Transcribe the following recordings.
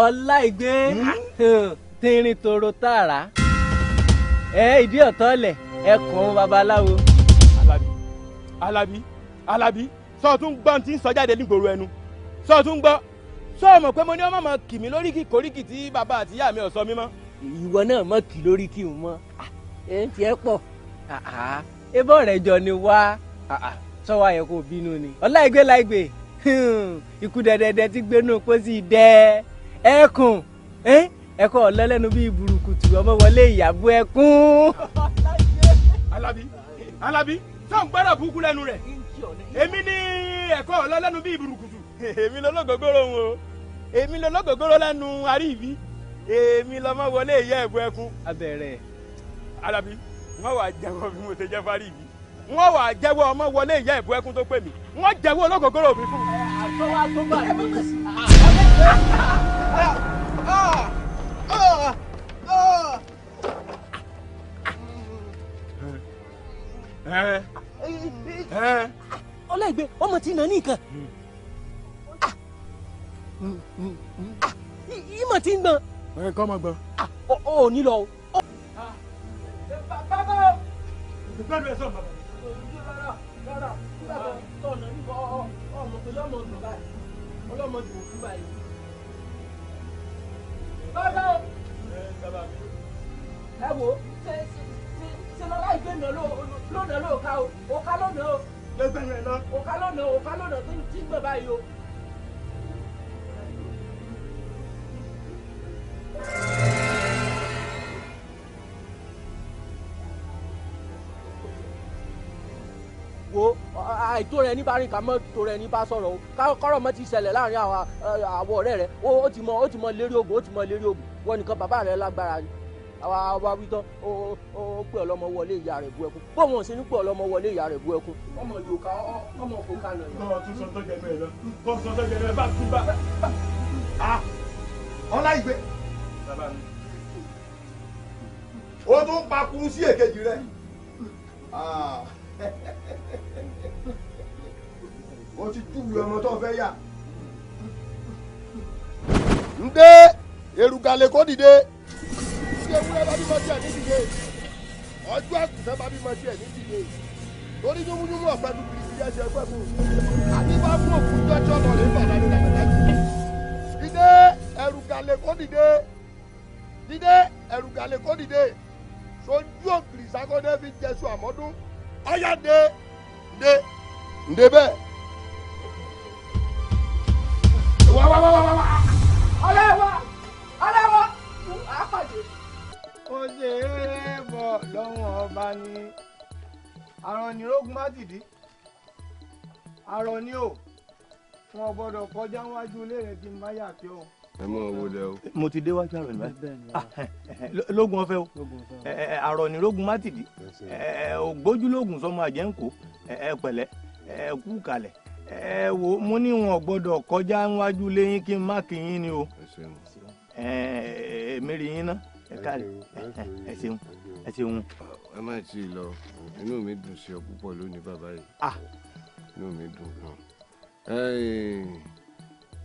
Ọláìgbé tìrìn tòrò tààrà ìdí ọ̀tọ́lẹ̀ ẹkùn babaláwo. Alábí sọ tún gbọ́n tí ń sọ jáde nígboro ẹnu sọ tún gbọ́ sọ mọ̀ pé mo ní ọmọ mọ̀ kì mí lórí kí koríkì tí bàbá àti ìyá mi ò sọ mí mọ́. Ìwọ náà mọ̀ kì lórí kí n mọ́ ẹ̀ ń tiẹ̀ pọ̀ ebó rẹ̀ jọ ni wá sọ wá yẹ kó bínú ni. Ọláìgbé láìgbé ikú dẹdẹdẹ tí gbénú pósí dẹ ẹkùn ẹkọ ọlọlẹnu bíi burúkutu ọmọ wọlé ìyàbọ ẹkún. Alábí sọ ń gbọ́dọ̀ burúkú lẹ́nu rẹ̀ èmi ní ẹ̀kọ́ ọlọ́lẹ́nu bíi burúkutu èmi lọ́lọ́gọ́gọ́rọ́ wọn o èmi lọ́lọ́gọ́gọ́rọ́ lẹ́nu àríyí èmi lọ́mọ wọlé ìyá ẹ̀bù ẹkún. Abẹ́rẹ́ Alábí wọ́n wàá jẹ́wọ́ bí mo ṣe jẹ́ fárí yìí wọ́n wàá jẹ́wọ́ ọmọ wọlé ìyá ẹ̀bù ẹkún tó pè mí wọ́n jẹ́wọ́ ológógóró mi fún mi. àtọwọ́ àtọgbà ẹ bá kàsí. Ọláìgbé ọmọ tí nà ní nǹkan ìmọ̀ tí ń gbọ́n. ẹ kọ́ ọmọ gbọ́n. Ó ní lọ. Bàbá o. Gbẹ́nu ẹ̀ sọ bàbá. Rárá tọ̀nà nípa ọmọ pé lọ́mọ ọdún báyìí ọlọ́mọ dùn òkú báyìí. Bàbá o. Ẹ wo ṣe lọ́lá ìgbé nà lónà lóòka o òka lónà o. Gbẹ́nu ẹ̀ lọ. Òka lónà tí ń gbọ̀ báyìí o. Wo àìtó rẹ ní bá rìn ká mọ́ tó rẹ ní bá sọ̀rọ̀ o kọ́rọ̀ mọ́ ti ṣẹlẹ̀ láàrin àwọn ọ̀rẹ́ rẹ ó ti mọ lérí ogun wọn nìkan bàbá rẹ lágbára ni àwa wí tán ó pè ọlọ́mọ wọlé ìyá rẹ̀ bu ẹkún bóun ò sí ní pè ọlọ́mọ wọlé ìyá rẹ̀ bu ẹkún. ọmọ yòókà ọmọ kò ká lọ. kọ́ ọ tún sọ tó jẹ bẹ́ẹ̀ lọ kọ́ ọ sọ tó jẹ bẹ́ẹ̀ bá tún bá. Ọláìgbé ó tún pa kuru sí èkejì rẹ mo ti júwe ọmọ tó fẹ́ yà. Ǹdé èrùgàlè kó dìde tí ewúrẹ́ bá bímọ tiẹ̀ ní dìde ọjọ́ àgùntàn bá bímọ tiẹ̀ ní dìde torí yúnmúyúnmú ọ̀pẹ tó kiri sí ẹsẹ̀ ẹgbẹ́ fún un àti bá fún òkú jọjọ́ lọ lè bàdá ní dàgbàdàgbà. Dìde èrùgàlè kó dìde dìde èrùgàlè kó dìde sojú òkìrì sákọ́dé fi jẹ́sùn àmọ́dún ọ̀yá dé ǹdé bẹ́ẹ̀. wá ọlẹ́wà àpàdé. ó ṣe eré bọ̀ lọ́wọ́n ọba ní àrùn nìrógun má dìdí àrùn ni ò wọn gbọ́dọ̀ kọjá wájú ilé rẹ̀ kí n bá yà kí o. ẹ mọ owó lẹ o. mo ti déwájú àrọ̀ níbàyí lógun ọ̀fẹ́ o àrọ̀ nìrógun má dìdí ògbójú lógun sọmọ àjẹǹkó pẹ̀lẹ́ kú kalẹ̀ wo mo ní wọn gbọ́dọ̀ kọjá wájú lẹ́yìn kí n má kí yín ni o mẹ́rin yín ná ẹ káàlẹ̀ ẹ ṣeun. ẹ má tí ì lọ inú mi dùn sí ọ púpọ̀ lónìí bàbá yìí inú mi dùn gan.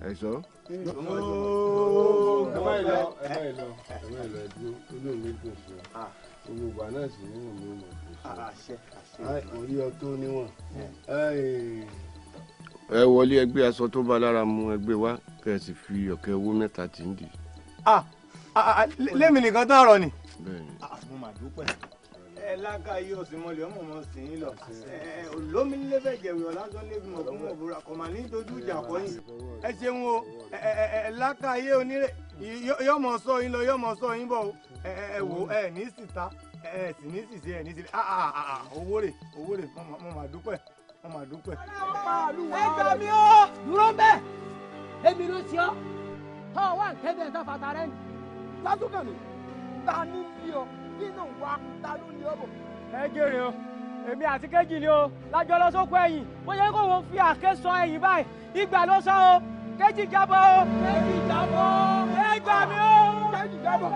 ẹ sọ. ẹ má lọ inú mi dùn sí ọ olùgbà náà sì nínú mi mọ̀ dùn sí ọ orí ọ tó níwọ̀n. ẹ wọlé ẹgbẹ́ aṣọ tó bá lára mu ẹgbẹ́ wa kẹ́ ẹ sì fi ọ̀kẹ́ owó mẹ́ta tì ń dì. lémi nìkan tó àrọ ni. bẹ́ẹ̀ni. mo mà dúpẹ́ ẹ lákàáyé òsínmọ́lẹ̀ ọmọ ọmọ sì ń lọ olómìnira fẹ́ jẹ̀wé ọ̀làjọ́ lébi mọ̀ fún òbúra kọ̀ mà ní dojú ìjà kọ́yìn ẹ ṣeun o lákàáyé onírè yọmọ sọ yín lọ yọmọ sọ yín bọ̀ ẹ wò ẹ ní síta ẹ sì ní sísè ẹ ní sílẹ̀ owó rè mo mà dúpẹ́. ẹ gbà mí o dúró bẹ́ẹ̀ èmi ló ṣe ọ́ tọ́ wà kẹ́bẹ̀ tó fata rẹ̀ ní. sátúkàn mi ta ní bí ọ nínú wa ta ló ní ọbọ. ẹ jèrè o èmi àti kejì ni o lájọ lọ sóko ẹ̀yìn bó ṣe kó wọn fi àké sọ ẹ̀yìn báyìí ìgbà ló sọ o kejì jábọ́ o ẹ gbà mí o. kejì jábọ́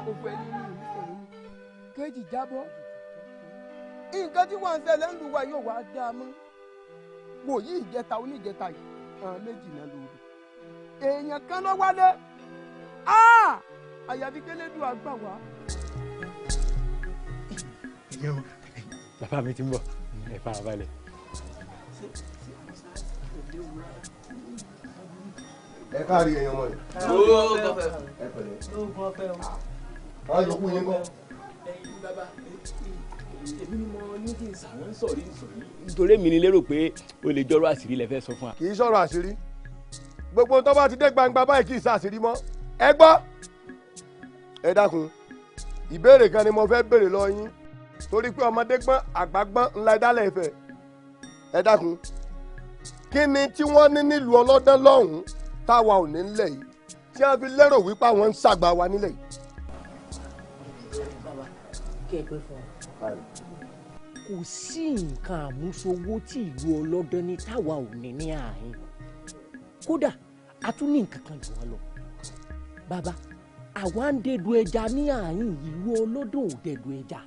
òfò ẹni ní ìfòrò mi kejì jábọ́ nǹkan tí wọ́n ń ṣẹlẹ̀ ń lu wa yóò wá dá a mọ́ wò yí ìjẹta oníjẹta yìí àwọn méjì náà lòdì èèyàn kan ló wálé àyàfi kélédù àgbà wá. bàbá mi ti ń bọ̀ ẹ fara balẹ̀. ẹ káàrí ẹyàn ọmọ yìí. ẹ pẹ̀lẹ́. àwọn yòókù yín kọ́. èmi ni mo ní kí n sàwọn sọ̀rí. nítorí èmi ni lérò pé o lè jọrọ àṣírí lẹ fẹ́ sọ fún wa. kì í sọ̀rọ̀ àṣírí gbogbo tó bá ti dé gbangba báyìí kì í ṣàṣírí mọ́ ẹ gbọ́. ẹ dákun ìbéèrè kan ni mo fẹ́ béèrè lọ yín torí pé ọmọdé gbọ́n àgbà gbọ́n ńlá ìdálẹ̀ ìfẹ́. ẹ dákun kí ni tí wọ́n ní nílùú ọlọ́dán lọ́hùn-ún táwa ò ní nílẹ̀ yìí tí wọ́n fi lérò wípé àwọn ń ṣàgbà wa nílẹ̀ yìí. kò sí nǹkan àmúṣowó tí ìlú ọlọ́dán ní táwa ò ní ní àárín kódà a tún ní nǹkan kan jù wọ́n lọ. bàbá àwa ń dẹ̀dù ẹja ní àárín ìlú ọlọ́dún ò dẹ̀dù ẹja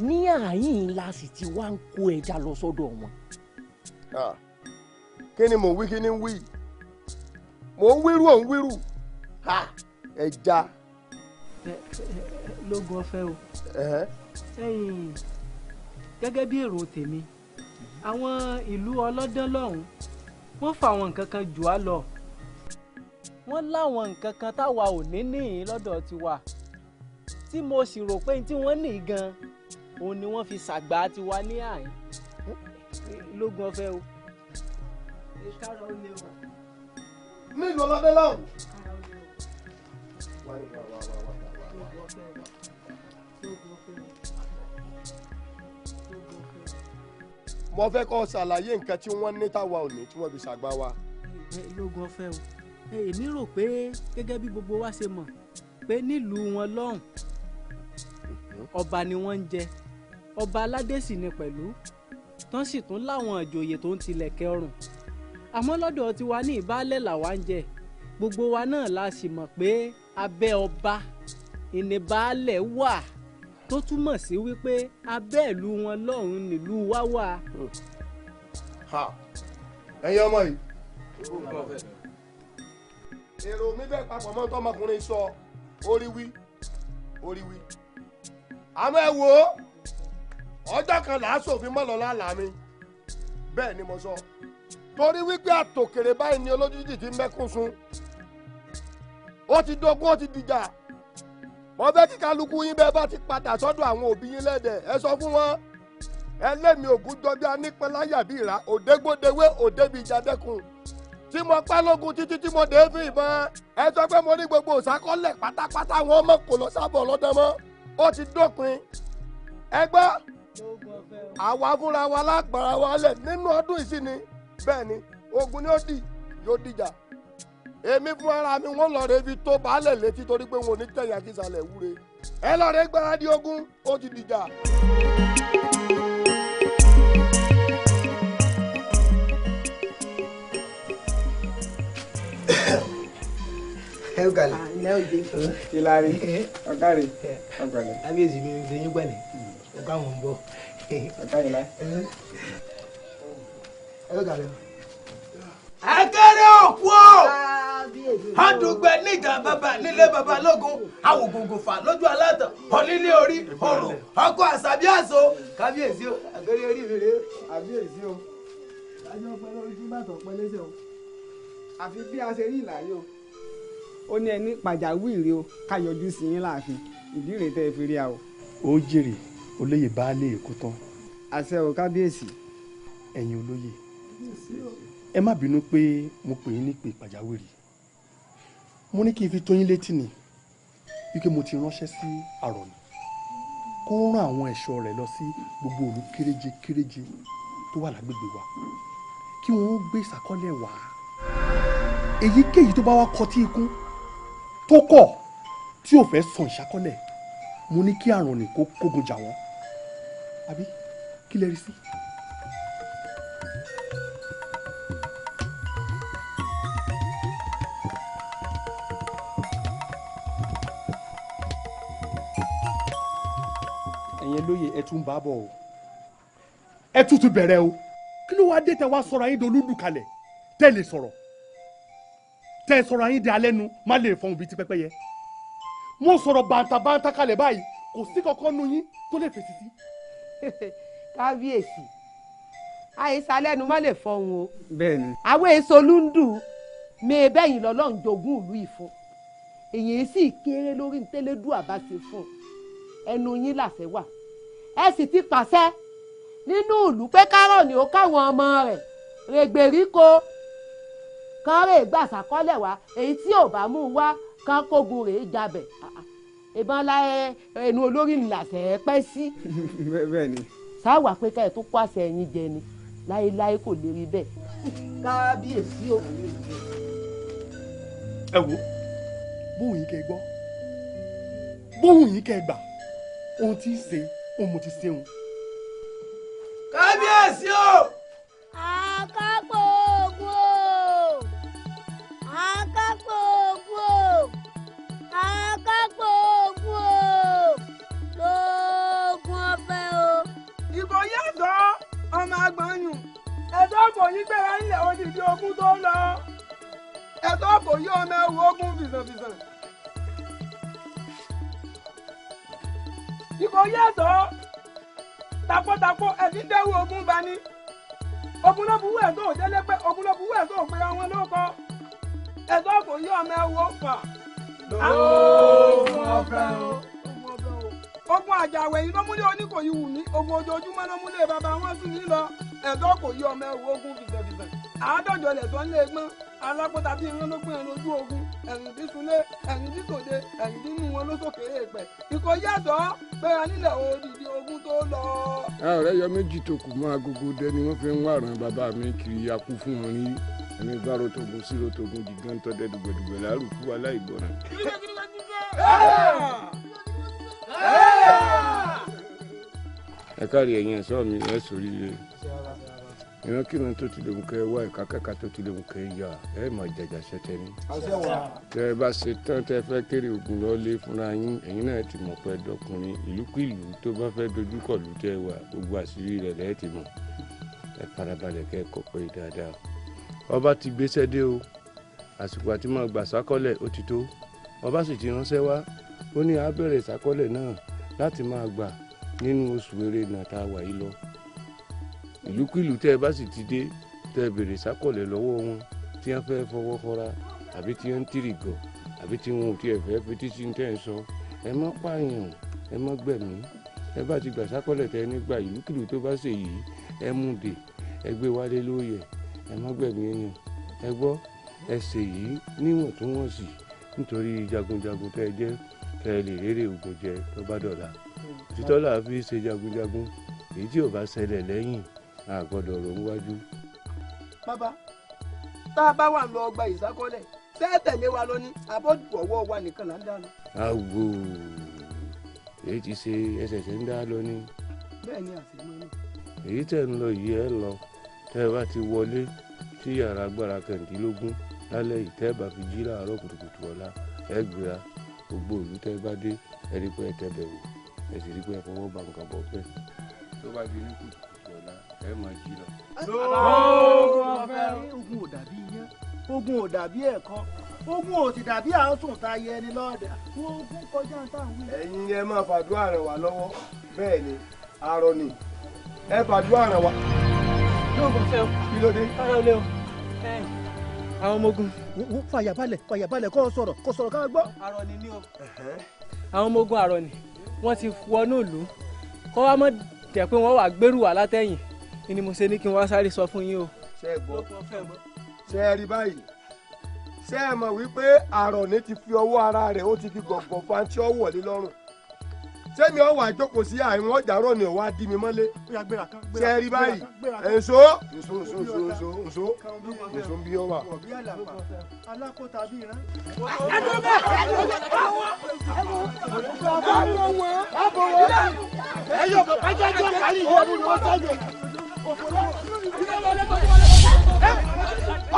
ní àárín la sì ti wá ń kó ẹja lọ sọ́dọ̀ wọn. kí ni mò ń wí kí ni ń wí mò ń wíru ò ń wíru ẹja. lógun ọ̀fẹ́ o gẹ́gẹ́ bí èrò tèmi àwọn ìlú ọlọ́dán lọ́hùn wọ́n fa àwọn nǹkan kan jù á lọ wọ́n láwọn nǹkan kan táwa ò ní níyìn lọ́dọ̀ tiwa tí mo sì rò pé tí wọ́n ní gan òun ni wọ́n fi ṣàgbà tiwa ní àyín lógun ọ̀fẹ́ o. nílùú ọlọ́dán lọ́hùn. mo fẹ́ kó ṣàlàyé nǹkan tí wọ́n ní táwa ò ní tí wọ́n fi ṣàgbà wa. lógun ọ̀fẹ́ o èmi rò pé gẹ́gẹ́ bí gbogbo wa ṣe mọ̀ pé nílùú wọn lọ́hùn ọba ni wọ́n ń jẹ ọba aládé sì ni pẹ̀lú tán sì tún láwọn ìjòyè tó ń tilẹ̀kẹ̀ ọrùn àmọ́ lọ́dọ̀ tiwa ní ìbálẹ̀ làwa ń jẹ gbogbo wa náà la sì mọ̀ pé abẹ́ ọba ìnìbálẹ̀ wà tó túmọ̀ sí wípé abẹ́ ìlú wọn lọ́hùn nílùú wa wà. ẹ̀yin ọmọ yìí èrò mi bẹ́ẹ̀ papọ̀ mọ́ tọmọkùnrin sọ orí wí àmọ́ ẹ wo ọjọ́ kan là á ṣòfin mọ́ lọ́la là mi bẹ́ẹ̀ ni mo sọ torí wípé àtòkèrè báyìí ni olójú jì ti mẹ́kún sun ó ti dógún ó ti dìjà wọ́n fẹ́ kí kálukú yín bẹ́ẹ̀ bá ti padà sọ́dọ̀ àwọn òbí yín lẹ́dẹ̀ ẹ sọ fún wọn ẹlẹ́mi ògùn jọbí anípẹ́láyà bíi ìrà òdégbòdewé òdébìjàdẹ́kùn tí mo pẹ́ lógun títí tí mo dé fún ìbọn ẹ sọ pé mo ní gbogbo òṣàkọọ́lẹ̀ pátápátá wọn mọ̀ kò lọ sábọ̀ lọ́dọ̀ mọ́ ó ti dópin ẹ gbọ́ àwa fúnra wa lágbára wa lẹ̀ nínú ọdún ìsìnì bẹ́ẹ̀ ni ogun ni ó dì yóò dìjà èmi fún ara mi wọ́n lọ rẹ ibi tó baálẹ̀ létí torí pé wọn ò ní tẹ̀yà kí ìsàlẹ̀ wúre ẹ lọ rẹ gbáradì ogun ó ti dìjà. ẹ ó kalẹ̀. ilé òde. ìlàrí ọ̀gáre ọ̀gbọ̀nẹ̀. kábíyèsí mi ṣe yín gbẹ̀lẹ̀ ọ̀gá wọn ń bọ̀. ọ̀gá yìí láì. ẹ ó kalẹ̀. akẹ́rẹ́ òkú ọ̀ àdùgbẹ́ níjà bàbá nílé bàbá lógun àwògògò fà lójú alátàn onílé orí òrò ọkọ àṣàbí àṣọ. kábíyèsí o àgbẹ̀rẹ̀ orí mi rè é. kábíyèsí o kájọ pẹ́ lórí tí bàtọ̀ pẹ́ lẹ́sẹ̀ o àfi bí a ṣe rí ìlàyé o ó ní ẹni pàjáwìrì o ká yọjú sí yín láàfin ìdí rèé tẹ́ ẹ fi rí a o. ó jèrè olóyè baálé èkó tán. àṣẹ o kábíyèsí. ẹ̀yin olóyè ẹ má bínú pé mo pè yín ní pé pàjáwìrì mo ní kí n fi tó yín létí ni wípé mo ti ránṣẹ́ sí àrọ̀nì kó rán àwọn ẹ̀ṣọ́ rẹ̀ lọ sí gbogbo òlu kéréje kéréje tó wà lágbègbè wa kí wọ́n gbé ìṣàkọọ́lẹ̀ wá èyíkéyìí tó bá wá kọtí ikún tó kọ̀ tí ò fẹ́ san ìṣàkọọ́lẹ̀ mo ní kí àrọ̀nì kó kógun jà wọ́n àbí kí lẹ rí sí. ẹ̀yin lóye ẹ tún bá bọ̀ o ẹ tún ti bẹ̀rẹ̀ o kí ló wá dé tẹ wá sọ̀rọ̀ ayé dolúdù kalẹ̀ tẹ́ lè sọ̀rọ̀ tẹ́ ẹ sọ̀rọ̀ ayín di alẹ́ nu má lè fọhùn bíi ti pẹ́pẹ́yẹ. mo sọ̀rọ̀ bàǹtàbàǹtà kalẹ̀ báyìí kò sí kankan nu yín tó lè fèsì sí. kábíyèsí àìsàn lẹ́nu má lè fọhùn o. bẹ́ẹ̀ni. àwọn èso lúndù mi bẹ́yìn lọ́lọ́run jogún ìlú ìfún èyí sì kéré lórí ntẹ́lẹ́dù àbáṣe fún ẹnu yín làṣẹ wà ẹ sì ti pàṣẹ nínú ìlú pé kárọ̀ọ̀nì ó káwọn ọmọ rẹ̀ règbèríko kán rè gbà sàkọ́lẹ̀ wá èyí tí ò bá mú wá kán kógun rè jabẹ̀ ìbọn láyé ẹnu olórí ńláṣẹ pẹ́ sí. bẹ́ẹ̀ni. sáwà pé ká ẹ̀ tó kó àṣẹ ẹ̀yìn jẹ ni láéláé kò lè rí bẹ́ẹ̀. kábíyèsí o. ẹ wo bóun yín kẹ́ gbọ́ bóun yín kẹ́ gbà ohun tí ń ṣe ohun mo ti ṣeun. kábíyèsí o. Akápò Ògún o! Akápò Ògún o! Akápò Ògún o! Lóògùn ọ̀fẹ́ o. ìbò yẹn sọ ọmọ agbọ̀nyùn ẹ̀dọ́ kò yí gbéra nílẹ̀ odidi ogun tó lọ ẹ̀dọ́ kò yí ọmọ ẹ̀wù ogun fìsànfìsàn. ìbò yẹn sọ takọtako ẹ̀fí dẹ́rù ogun bá ní ogun ló buwú ẹ̀ tó ò délé pé ogun ló buwú ẹ̀ tó ò pé àwọn ló kọ ẹ̀dọ́ kò yí ọmọ ẹ̀wù ọ̀fà. lóògùn ọ̀fẹ́ o. ogun àjàwẹ̀ yìí ló múlẹ̀ oníkòyí wù mí ogun ojoojúmọ́ ló múlẹ̀ bàbá wọn sùn ní lọ ẹ̀dọ́ kò yí ọmọ ẹ̀wù ogun fìsànfìsàn àádọ́jọ lẹ̀ tó ń lé gbọ́n alákòóta tí irun ló gbìyànjú ojú ogun ẹ̀rìn bí sunlé ẹ̀rìn bí tòde ẹ̀rìn bí nù wọn ló sókè èèpẹ̀ ìkòyí ẹ̀dọ́ gbéra nílẹ̀ odidi ogun tó lọ. ọ̀rẹ́ yọ méjì tó kù mọ́ agogo dẹ ni wọ́n fi ń wàràn bàbá mi kiri akú fún wọn ní ẹni gbárò tógun síro tógun gígán tọ́dẹ dùgbẹ̀dùgbẹ̀ lárúkú aláìgbọràn. ẹ káàrí ẹ̀yin ẹ̀ṣọ́ mi ẹ̀ sórí rẹ̀ ìránkìrán tó ti lè mú kẹ́ wá ẹ̀ka kẹ́ka tó ti lè mú kẹ́ yá ẹ̀ máa jàjà ṣẹ́tẹ́ ní. tẹ́ ẹ bá ṣe tán tẹ́ ẹ fẹ́ kéré ogun lọ́lé fúnra yín ẹ̀yin náà ti mọ̀ pé dọkùnrin ìlúkìlú tó bá fẹ́ dojúkọ̀lù tẹ́ wà gbogbo àṣírí rẹ̀ lẹ́ẹ̀ ti mọ̀ ẹ farabalẹ̀ kẹ́ ẹ kọ́kọ́ yìí dáadáa. ọba ti gbéṣẹ́ dé o àsìkò àti máa gbà sákọ́lẹ̀ ó ti tó ọba sì ti ránṣẹ́ wá ó ní á bẹ̀rẹ̀ sákọ́lẹ̀ náà láti máa gbà nínú oṣù Ẹrẹ́nà tá a wà yìí lọ ìlúkìlú tẹ́ ẹ bá sì ti dé tẹ́ ẹ bèrè sákọ̀lẹ̀ lọ́wọ́ wọn tí wọ́n fẹ́ fọwọ́ fọ́ra àbí tí wọ́n ń tìrì gọ̀ àbí tí wọn ò tiẹ̀ fẹ́ fetí sí tẹ́ ẹ sọ ẹ má pààyàn ẹ má gbẹ̀mí ẹ bá ti gbà sákọ̀lẹ̀ tẹ́ ẹ nígbà ìlúkìlú tó bá ṣe yìí ẹ mú dè ẹ gbé wálé lóye ẹ má gbẹ̀mí èèyàn ẹ gbọ́ ẹ ṣe yìí níwọ̀ntúnwọ̀nsì nítorí jagunjagun tẹ́ ẹ jẹ́ kẹ́ ẹ lè rérè ògùn jẹ tó bá dọ̀la òtítọ́ là á fi ṣe jagunjagun èyí tí ò bá ṣẹlẹ̀ lẹ́yìn a gbọ́dọ̀ rò wájú. bàbá tá a bá wà lọ ọgbà ìsákọ́lẹ̀ ṣé ẹ tẹ̀lé wa lọ ní àbọ̀dù ọwọ́ wa nìkan là ń dáná. àwò èyí ti ṣe ẹsẹ̀ṣẹ̀ ń dá lọ ní. bẹ́ẹ̀ ni àṣìmọ́ náà. èyí tẹ̀ ń lọ yìí ẹ lọ tẹ́ ẹ bá ti wọlé sí yàrá agbára kẹ̀ǹdínlógún lálẹ́ yìí tẹ́ ẹ bá fi jí láàárọ̀ kùtùkùtù ọ̀la ẹ gbéra gbogbo ìlú tẹ́ ẹ bá dé ẹ rí pé ẹ tẹ́ bẹ̀ wò ẹ sì rí pé ẹ fọwọ́ bá nǹkan bọ̀ pẹ́ tó bá di ní kùtùkùtù ọ̀la ẹ máa jí lọ. lóògùn ọ̀fẹ́ o. ogun ò dàbí iyán ogun ò dàbí ẹ̀kọ́ ogun ò sì dàbí àásùn tá a yẹ ẹni lọ́ọ̀dà ogun kọjá táwọn wí. ẹ̀yin ẹ máa fàdúrà ràn wá lọ́wọ́ bẹ́ẹ̀ ni arọ ni ẹ fàdúrà ràn wá. yóò bọ̀ fẹ́ o kí ló dé. ọ̀rọ̀ lé o àwọn ọmọ ogun. fàyàbalẹ̀ kó sọ̀rọ̀ ká gbọ́. arọ ni ní o àwọn ọmọ ogun arọ ni wọ́n ti wọnú ìlú kọ́ wa mọ́ tẹ̀ pé wọ́n wà gbẹ́rù wà látẹ̀yìn ni mo ṣe ní kí n wá sáré sọ fún yín o. ṣé ẹ gbọ́ ṣé ẹ rí báyìí ṣé ẹ mọ̀ wípé àrọ̀ní ti fi ọwọ́ ara rẹ̀ ó ti fi gọ̀gọ̀ fantí ọwọ́ lé lọ́rùn ṣé mi ò wá jókòó sí àìmọ́ ọjà rọ̀ ni ò wá dí mi mọ́lé ṣé ẹ rí báyìí èso ń bí ọ wà. alákòóta bí rán.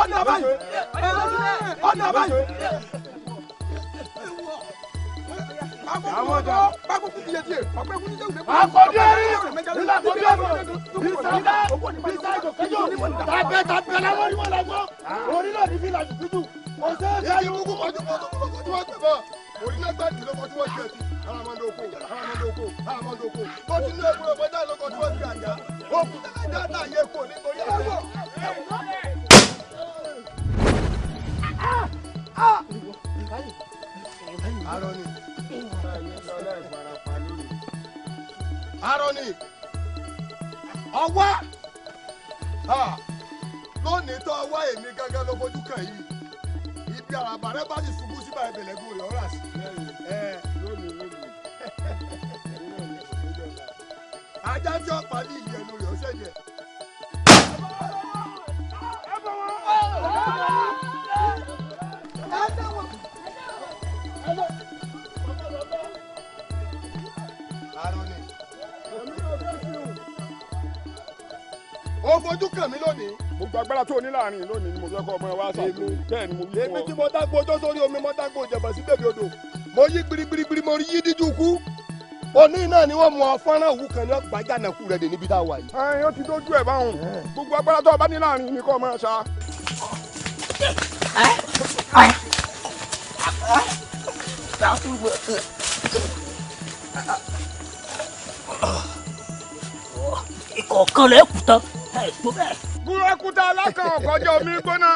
ọ̀nà báyìí ọ̀nà báyìí. Bákòókù bí yẹtí ẹ̀ ọ̀pẹ́ kúndé jẹ́ òde. Àkọ́dé rí nílá àkọ́dé ọ̀rọ̀ bísà ìdò kẹjọ tàbẹ̀ làwọn onímọ̀ làgbọ́ orí náà ní fílà tútù Ìdí kúkú kọjú mọ́ tó kúrò kọjú wọ́n pẹ̀ bọ́. Orílẹ̀-èdè ló kọjú wọ́n tiẹ̀ sí. Aramandoko. Bó ti ní ewu ọmọ dá ló kọjú wọ́n ti àjà. Ó kú tẹ́lẹ̀ dáadáa yẹ kó nítorí ẹ̀wọ̀. Aroni. Ọwá. Lónìí tó ọwá èmi gángan ló fojú kàn yìí. Ibi àràbà rẹ bá sì ṣubú síbà ìbẹ̀lẹ̀gùn rẹ̀ ọ̀rà sí. Ajá tí ó pa ní ìyẹnu rẹ̀ ó ṣẹ̀jẹ̀. Aroni. Ó fojú kàn mí lónìí. Gbogbo agbára tó ní láàrin lónìí ni mo fẹ́ kọ́ ọmọ wa ṣàtò. Bẹ́ẹ̀ ni mo wí fún ọ. Èmi tí mo dágbó ọjọ́ sórí omi mo dágbó ìjẹ̀bọ̀ sí bèbí odò. Mo yí gbirigbirigbiri mo rí yí díjú kú. Òní náà ni wọ́n mú ọ fọ́nrán òwú kan ní ọgbàjà náà kú rẹ̀ dé níbi tá a wà yìí. Ó ti dójú ẹ̀ báwọn. Gbogbo agbára tó bá ní láàrin ni kò máa ṣá. Ìkọ̀ọ̀kan lẹ̀ kú tán tó bẹ́ẹ̀. Búrẹ́kúta alákan ọ̀kọ́jọ́ omi gbóná.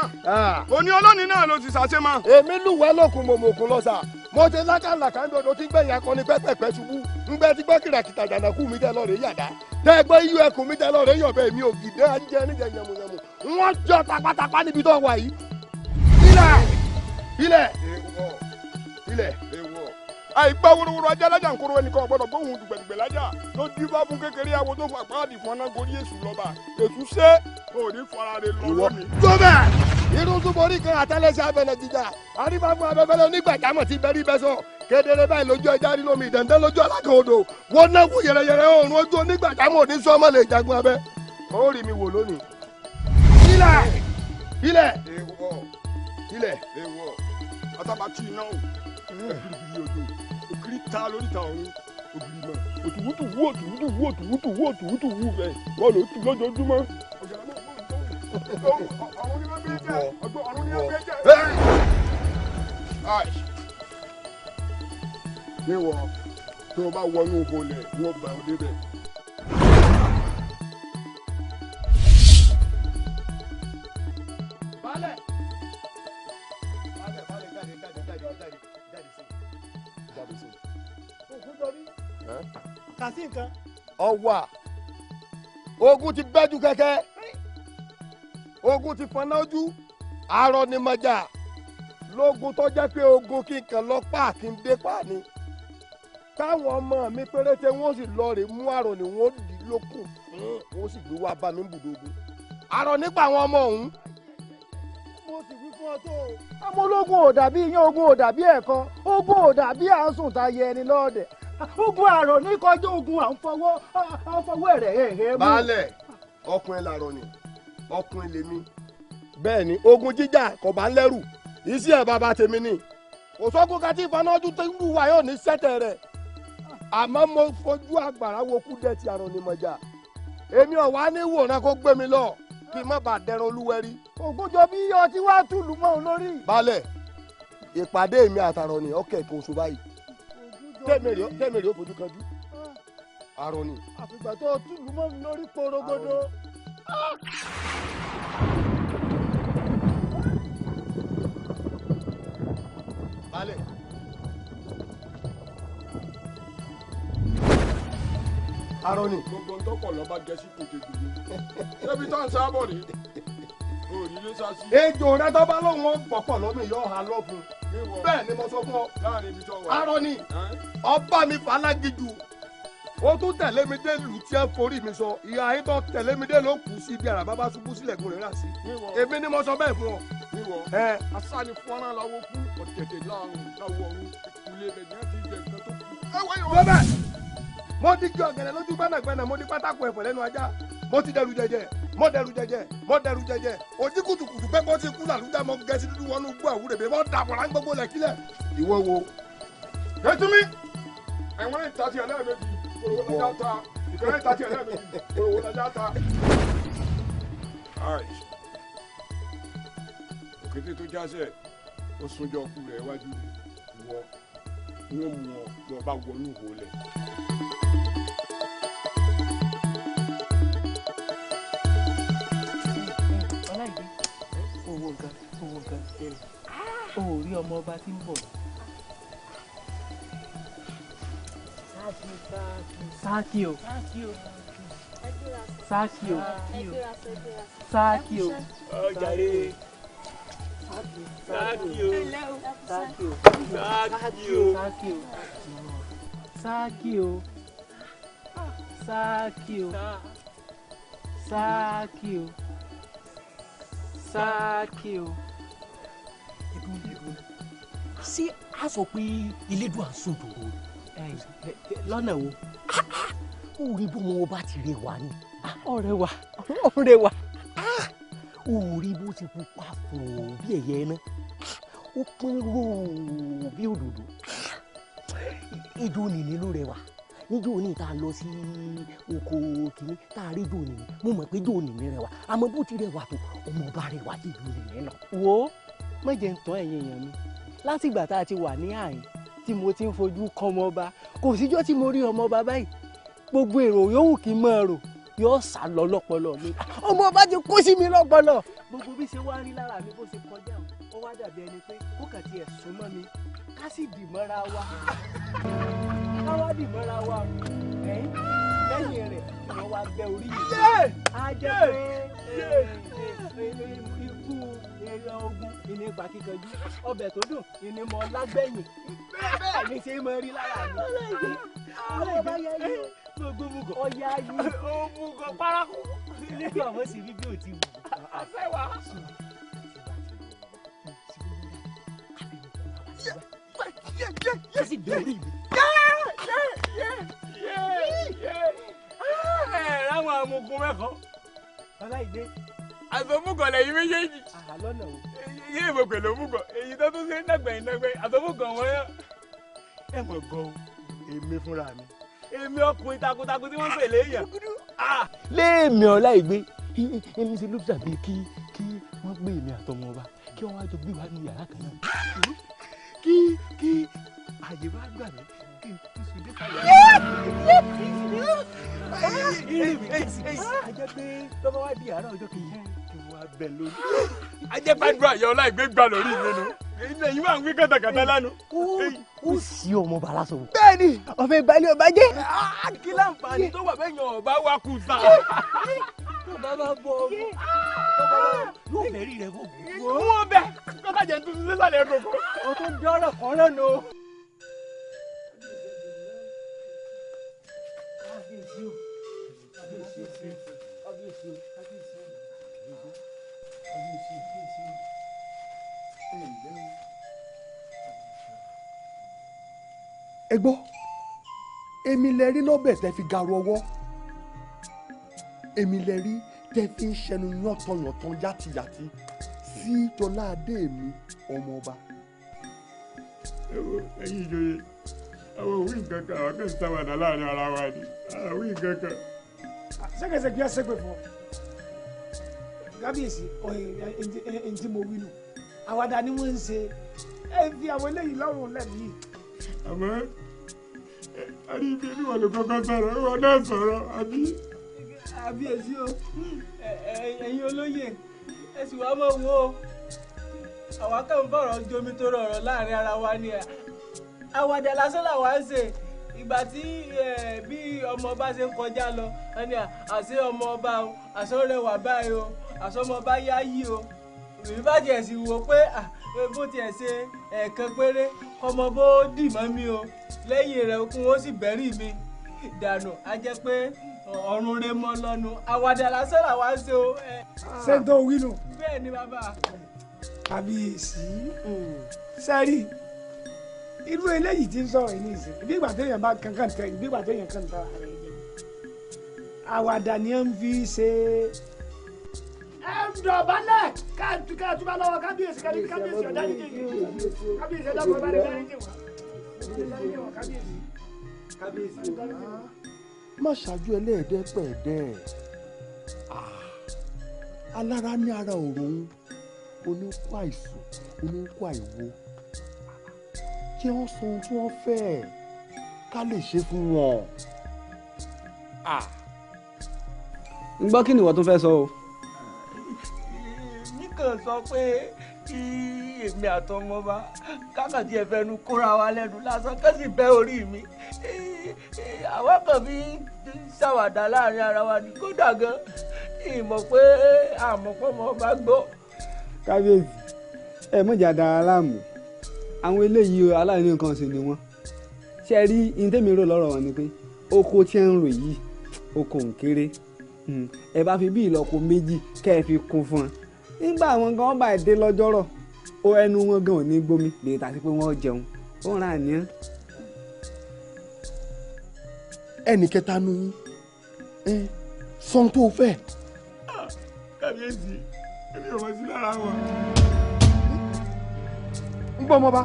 Òní olónìí náà ló ti ṣàṣe mọ́. Èmi lúwẹ́ lókun mòmòkun lọ́sà. Mo ti lákàlàkà ń dodo tí gbẹ̀yìn akọni pẹ́pẹ́pẹ́ ṣubú. Ngbẹ́ tí gbọ́ kìràkìtà jàǹdàkú mi tẹ́ lọ́ọ̀rẹ́ yàdá. Tẹ́ gbọ́ iyú ẹkùn mi tẹ́ lọ́ọ̀rẹ́ yọ̀bẹ mi ògìdẹ́ à ń jẹ níjẹ yàmùyàmù. Wọ́n jọ tapatapa níbi tó wà yìí. Ilẹ̀. Àìgbá wúruwúru ajá lájà ń kóró ẹnìkan ọ̀gbọ́dọ̀ gbóhùn dùgbẹ̀dùgbẹ̀ lájà ló dífá fún kékeré awo tó fà páàdì fún ọ̀nà gorí èṣù lọ́ba. Èṣù ṣe òní fara rẹ̀ lọ lónìí. Gómẹ̀! Irú túborí kan àtẹlẹsẹ̀ abẹ́lẹ̀ jíjà. Àríwá fún abẹ́fẹ́lẹ́ onígbàjámọ̀ ti bẹ́rí bẹ́ sọ. Kedere báyìí lójú ẹja rí lómi ìdẹ̀ndẹ́ lójú alákan odò. Wọ́n náà wú yẹrẹyẹrẹ oòrùn ojú onígbàjámọ̀ òní sọ́mọ́ lè jagun abẹ́. Ó rí mi wò lónìí. Ilẹ̀. Atabati iná o. Ògiri odò. Ògiri ta lórí ta ọ̀run. Ògiri mọ̀. Òtùwútù wú bẹ́ẹ̀. Wọ́n ló tu lójoojúmọ́. Níwọ̀ tó o bá wọnú olè wọ́n gbà ọ́ débẹ̀. Balẹ̀ jáde sí. Ògùn jọrí. Kà sí nǹkan. Ọwà. Ogun ti bẹ́jú kẹ́kẹ́. Ogun ti fọná ojú. Arọ ni mọ̀jà. Lógun tó jẹ́ pé ogun kí n kàn lọ pa kí n dé pa ni. Káwọn ọmọ mi péréte wọ́n sì lọ rè mú àrò ni wọ́n dì lókun fún wọ́n sì gbé wá bá mi bùdógún. Àrò nípa àwọn ọmọ òun. Mo sì wí fún ọ tó o. Àmọ́ ológun ò dàbí iyán, ogun ò dàbí ẹ̀kan, ogun ò dàbí àásùn tá a yẹ ẹni lọ́ọ̀dẹ̀. Ogun àrò ní kọjá ogun à ń fọwọ́ ẹ̀rẹ̀ mú. Baálẹ̀ ọkùnrin làrọ̀ ni ọkùnrin lèmi. Bẹ́ẹ̀ ni ogun jíjà kò bá ń lẹ́rù iṣẹ́ ẹ̀ bàbá tèmi ni. Kò sọ́gun ká tí ìfanájú tó ń lù wá yóò ní sẹ́tẹ̀ rẹ̀. Àmọ́ mo fojú àgbàrá wo kú dẹ́ ti àrò ni mọ̀jà. Èmi ò wá ní wòran kó gbé mi lọ kí n má bàa dẹran olúwẹ̀rí. Ògùnjọ bí ọtí wá tùlù mọ́ òun lórí. Baálẹ̀ ìpàdé mi àtàrọ̀ ni ọkẹ́ kan oṣù báyìí. Tẹ́mẹ̀rì ó fojú kanjú. Àrọ̀ ni. Àfìgbà tó tùlù mọ́ mi lórí porogodo. Baálẹ̀. Àrọ̀ ni. Gbogbo ń tọ́pọ̀ lọ́ba gẹ̀ẹ́sì kò tètè ní. Ṣébi tó ń sábọ̀ rí. O ò ní lé sá sí. Ejò rẹ tó bá lóun ó pọ̀pọ̀ lómi yóò ha lọ fún. Bẹ́ẹ̀ ni mo sọ fún ọ. Láàrin ibi tó wà. Àrọ̀ ni. Ọba mi falágídù. Ó tún tẹ̀lé mi dé lù tí ẹ forí mi sọ. Ìyá yín tó tẹ̀lé mi dé ló kù sí ibi àràbá bá ṣubú sílẹ̀ gùn rẹ̀ rà sí. Èmi ni mo sọ bẹ́ẹ̀ fún ọ. Níwọ̀ asáni fọ́nrán làwọn kú ọ̀tẹ̀tẹ̀ láàrún láwọ̀ ọ̀run ìkúlé bẹ̀ ní àti ìjẹ nǹkan tó kù. Bẹ́ẹ̀ mo di jọ ọ̀gẹ̀dẹ̀ lójú gbẹ́nàgbẹ́nà mo di pátákó ẹ̀fọ́ lẹ́nu ajá mo ti dẹrù jẹjẹ ojú kùtùkùtù pé bó ti kú làlújá mo gẹ̀ẹ́sì dúdú wọnú gbọ́ àwúrẹ̀ bẹ́ẹ̀ mo dàpọ̀ rán gbogbo lẹ̀ kílẹ̀. Ìwọ wo. Kẹ́tùmí ẹ̀wọ̀n ìtàtì ẹlẹ́ẹ̀mejì òròwò lọ́jà ta ìkẹ́rẹ́ ìtàtì ẹlẹ́ẹ̀mejì òròwò lọ́jà ta. Òkété tó jásẹ̀ ó súnjọ́ kú rẹ̀ wájú wọ wọ́n mú ọ lọ bá wọnú ìhò lẹ̀. ọláìdé owó nǹkan o ò rí ọmọ ọba tí ń bọ̀. sáàkì o sáàkì o sáàkì o ọjàre sáàkì o sáàkì o sáàkì o sáàkì o sáàkì o sáàkì o sáàkì o. ṣé a sọ pé ilédùn àsùn tó o. lọ́nà wo. ó rí bó wọn bá ti rẹwà ni. ọ̀rẹ́ wa ọ̀rẹ́ wa. ó rí bó ti pupa fò bí ẹyẹ náà ó pín rò bí òdòdó. ijó nìní ló rẹwà níjó ní tá a lọ sí oko kìíní tá a rí jò nìní mo mọ̀ pé jò nìní rẹwà àmọ́ bó ti rẹwà tó ọmọ ọba rẹwà tí jò nìní náà. wo mọ̀jẹ̀ ń tán ẹ̀yìn èèyàn mi látìgbà tá a ti wà ní àyín tí mo ti ń fojú kọ́ ọmọ ọba kò síjọ́ tí mo rí ọmọ ọba báyìí gbogbo èrò yòówù kí n máa rò yóò sá lọ lọ́pọlọ mi ọmọ ọba ti kó sí mi lọ́pọlọ. gbogbo bí ṣe wá rí lára mi bó ṣe kọjá ó wá dàbí ẹni pé kó kàn tiẹ̀ sún mọ́ mi ká sì dì mọ́ra wa ká wá dì mọ́ra wa lẹ́yìn rẹ̀ wọ́n wá bẹ orí yìí. á jẹ́ pé ikú ẹ̀rọ ogun ìní ipa kíkanjú ọbẹ̀ tó dùn ìní mọ́ lágbẹ̀yìn bẹ́ẹ̀ ni ṣe máa rí lára mi. ọlọ́ọ̀bá yá yí gbogbo mugọ̀ ọ̀yá yí mugọ̀ paraku nígbà wọ́n sì rí bí ò ti wù. àfẹ́wà. sì dé orí mi. ráwọn amukun mẹ́kọ̀ọ́. ọláìdé. àsomúgọ̀ lẹ́yìn méjèèjì. lọ́nà o. yé ìbò pẹ̀lú òmùgọ̀ èyí tó tún ṣe ń dàgbẹ̀yìn dàgbẹ̀yìn àsomúgọ̀ wọn yẹn. ẹ mọ̀ gan o èmi fúnra mi èmi ọkùnrin takuntakun tí wọ́n pè léèyàn. léèmí ọláìgbé ẹni ṣe ló dàbí kí wọ́n gbé èmi àtọmọ ọba kí wọ́n wá jọ gbé wa ní yàrá kan náà kí àyè bá gbà mí kí n tún sùn dé fàyà. ajẹ́ pé tọ́ba wá di àárọ̀ ọjọ́ kejì kí wọ́n á bẹ̀ lórí. ajẹ́ gbàdúrà yọ ọláìgbé gbà lórí mi nu ilé yìí wà ń gbé kàtàkàtà lánàá. ó sì ọmọ bàrà sọ̀rọ̀. bẹ́ẹ̀ni ọ̀fẹ́ ìgbàlẹ̀ ọba jẹ́. kí láǹfààní tó wà bẹ́ẹ̀ yan ọba wa kù sá. tó bá bá bọ ọmọ yóò bẹ̀rí rẹ̀ fún mi. wọ́n bẹ̀ kọ́kọ́ jẹ́ tuntun sísàlẹ̀ kòkó. o tó dọ́rọ̀ kan lọ́nà o. ẹ gbọ́ èmi lẹ rí lọ́bẹ̀ tẹ́ fi garu ọwọ́ èmi lẹ rí tẹ́ fi ń ṣẹnu yàntanyàntan yàtìyàtì sí Jọládé mi ọmọ ọba. ẹ wo ẹ̀yin ìjòyè àwọn òwì nǹkan kan àwọn kan ń sáwàdà láàrin ara wa ni àwọn òwì nǹkan kan. sẹ́kẹ̀sẹ̀ kí á sẹ́gbẹ̀ fún ọ kábíyèsí ẹni tí mo wí nù àwàdà ni wọ́n ń ṣe ẹ fi àwọn eléyìí lọ́rùn lẹ́nu yìí. àmọ́ àríbi ni wọn lè kọ́kọ́ sọ̀rọ̀ wọn náà sọ̀rọ̀ àbí. kábíyèsí o ẹ̀yin olóyè ẹ sì wá mọ̀ wo àwa kàn ń bọ̀rọ̀ jomi tó rọrọ̀ láàrin ara wa ni àwàdà lásán làwa ń ṣe ìgbà tí bí ọmọ ọba ṣe ń kọjá lọ ẹni àṣẹ ọmọ ọba o àṣẹ rẹwà báyìí o àṣẹ ọmọ ọba yá yí o èmi bá tiẹ̀ sì wò pé bó tiẹ̀ ṣe ẹ̀ẹ̀kan péré ọmọ bó dì mọ́ mi o lẹ́yìn rẹ̀ kún ó sì bẹ́rì mi dànù á jẹ́ pé ọ̀run rẹ̀ mọ́ lọ́nu àwàdà lásán làwa ń ṣe o. ṣé n tó wí nù. bẹ́ẹ̀ ni bàbá. kábíyèsí sẹ́rí irú eléyìí tí ń sọ̀rọ̀ yìí ní ìsìn bí ìgbà téèyàn bá kankan tẹ bí ìgbà téèyàn kan tẹ ara rẹ̀ jẹ àwàdà ni ó ń fi ṣe. ẹ ń dọ̀bálẹ̀ káàtú bá lọ́wọ́ kábíyèsí kábíyèsí ọ̀dá ní kéyìí kábíyèsí ọ̀dá kọ̀ bá rí bẹ́ẹ̀ ní kéwà kábíyèsí. má ṣáájú ẹlẹ́ẹ̀dẹ́pẹ̀ẹ́dẹ́ alára ní ara òrùn oníkó àìsàn oníkó àìwo kí wọ́n sọ ohun tí wọ́n fẹ́ ká lè ṣe fún wọn. ń gbọ́ kí ni ìwọ tún fẹ́ sọ o. nìkan sọ pé kí èmi àtọmọba kákàtí ẹ fẹnu kóra wa lẹ́nu lásán kẹsì bẹ́ orí mi àwọn kan fi ṣàwàdà láàrin ara wa ní kódà gan ìmọ̀ pé àmọ̀pọ̀mọ̀ bá gbọ́. kábíyèsí ẹ mọ̀jà dára láàmú àwọn eléyìí aláìní nǹkan ṣe ni wọ́n ṣe rí ní tèmi rò lọ́rọ̀ wọn ni pé oko tí ń rò yìí oko ń kéré ẹ bá fi bí ìlọ́po méjì kẹ́ ẹ fi kún fún wọn nígbà àwọn gan bá dé lọ́jọ́rọ̀ ó ẹnu wọn gan ò ní gbómi lè tàbí pé wọ́n jẹun ó ràn àníyàn. ẹnì kẹta nu sọ́n tó fẹ́. kábíyèsí èmi ò mọ̀ sí lára wọn. ń gbọ́ ọmọba.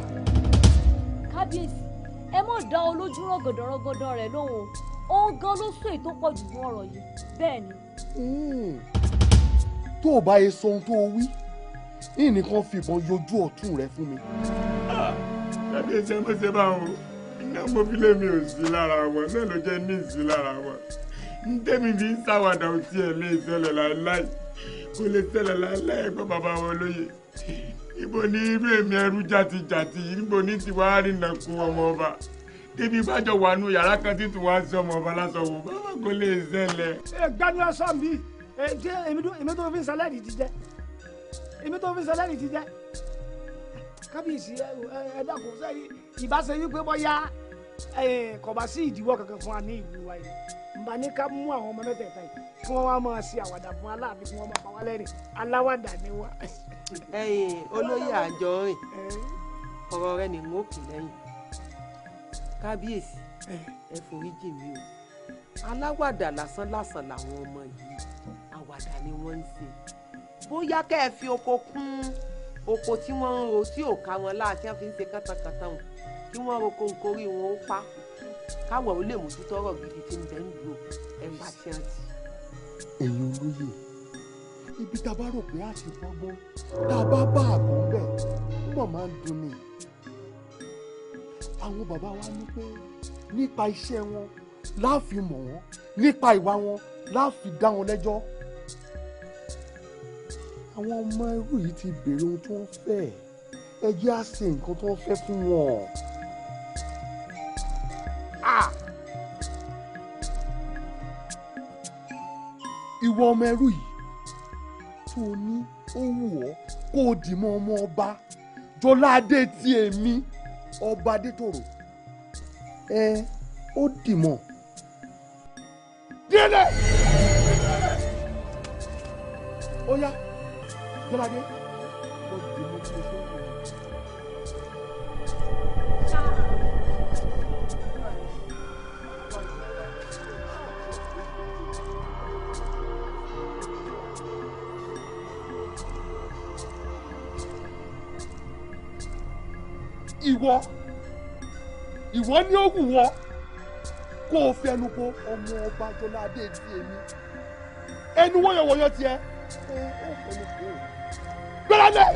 kábíyèsí ẹ mọ̀ dá olójú rọ̀gọ̀dọ̀rọ̀gọ̀dọ̀ rẹ̀ lóhùn òun gan ló sọ èyí tó pọ̀ jù fún ọ̀rọ̀ yìí bẹ́ẹ̀ ni. tó o bá yẹ sọ ohun tó o wí yìí nìkan fìbọn yọjú ọ̀tún rẹ fún mi. kábíyèsí ẹ mọ̀ ṣe bá wọn iná mo fi lé mi ò sí lára wọn náà ló jẹ́ ní ìsí lára wọn ntẹ́mi fi ń ṣàwàdà ò tiẹ̀ lè ṣẹlẹ̀ láéláé kò lè ṣẹlẹ̀ láéláé ẹ̀gbọ́n bàbá wọn lóye ibo ni irú èmi ẹrú jàtijàti níbo ní tiwa rìnnà kú ọmọ ọba débi bájọ wà nù yàrá kan títí wàá sí ọmọ ọba lásọwọ bàbá kò lè ṣẹlẹ̀. gbani ọsàn mi èmi tó fi sẹlẹ̀rì ti jẹ èmi tó fi sẹlẹ̀rì ti jẹ kábíyèsí ẹ dákun sẹ́yìn ìbáṣe wípé bóyá kò bá sí ìdíwọ́ kankan fún wa ní ìlú wa yìí nbà ní ká mú àwọn ọmọ mẹ́tẹ̀ẹ̀ta yìí kí wọ́n wá máa ṣe àwàdà fún aláàbí kí wọ́n máa pa wá lẹ́rìn aláwàdà ni wá. olóyè Àjọrìn ọ̀rọ̀ rẹ ni n ó kì lẹ́yìn kábíyèsí ẹ foríjì mi o aláwàdà lásán lásán làwọn ọmọ yìí àwàdà ni wọ́n ń ṣe bóyá kẹ́ ẹ fi oko kún oko tí wọ́n ń ro tí ò ká wọn láti wọ́n fi ń ṣe kántankànta wọn kí wọ́n roko nǹkorí wọn ó pa káwọn ò lè mójútó ọ̀rọ̀ gidi tí ń bẹ ń lò ẹ̀ bá tí wọ́n ti. ẹ̀yin olóyè ibi tá a bá rò pé a ti gbọ́gbọ́n tá a bá bá àgbọ̀n bẹ́ẹ̀ ó mọ̀ máa ń dunni. àwọn bàbá wa ní pé nípa iṣẹ́ wọn láàfin mọ̀ wọ́n nípa ìwà wọn láàfin dá wọn lẹ́jọ́. àwọn ọmọ ẹrú yìí ti béèrè ohun tí wọ́n fẹ́ ẹ jẹ́ á ṣe nǹkan tí wọ́n fẹ́ fún wọn. ìwọ ọmọ ẹrú yìí tó o ní ó wù ọ́ kó o dì mọ́ ọmọ ọba Jọládé tí èmi ọba Adétòrò ó dì mọ́ délé ó yá Jọládé ó dì mọ́ tí o ṣe ń bọ̀. ìwọ ní ó wù wọ́ kó o fẹnu kó ọmọ ọba Jọládé tí èmi ẹnu wọ́yọ̀wọ́yọ̀ tiẹ̀ ó fẹnu kó o gbẹ́rẹ́dẹ́.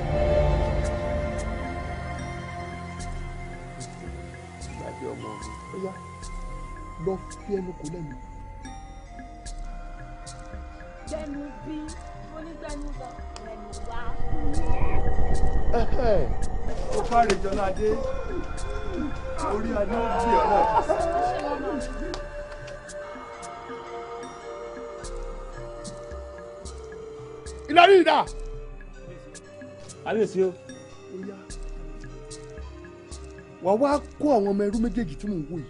ìgbàdí ọmọ mi ó yá lọ fi ẹnu kó lẹ́nu. gbẹnu bí onígbẹnu lọ lẹnu wá. ó fàrè Jọládé orí adé ó gbé ọ náà. ìdarí ìdá. kábíyèsí o. wàá wá kó àwọn ọmọ ẹrú méjèèjì tí mò ń wò yìí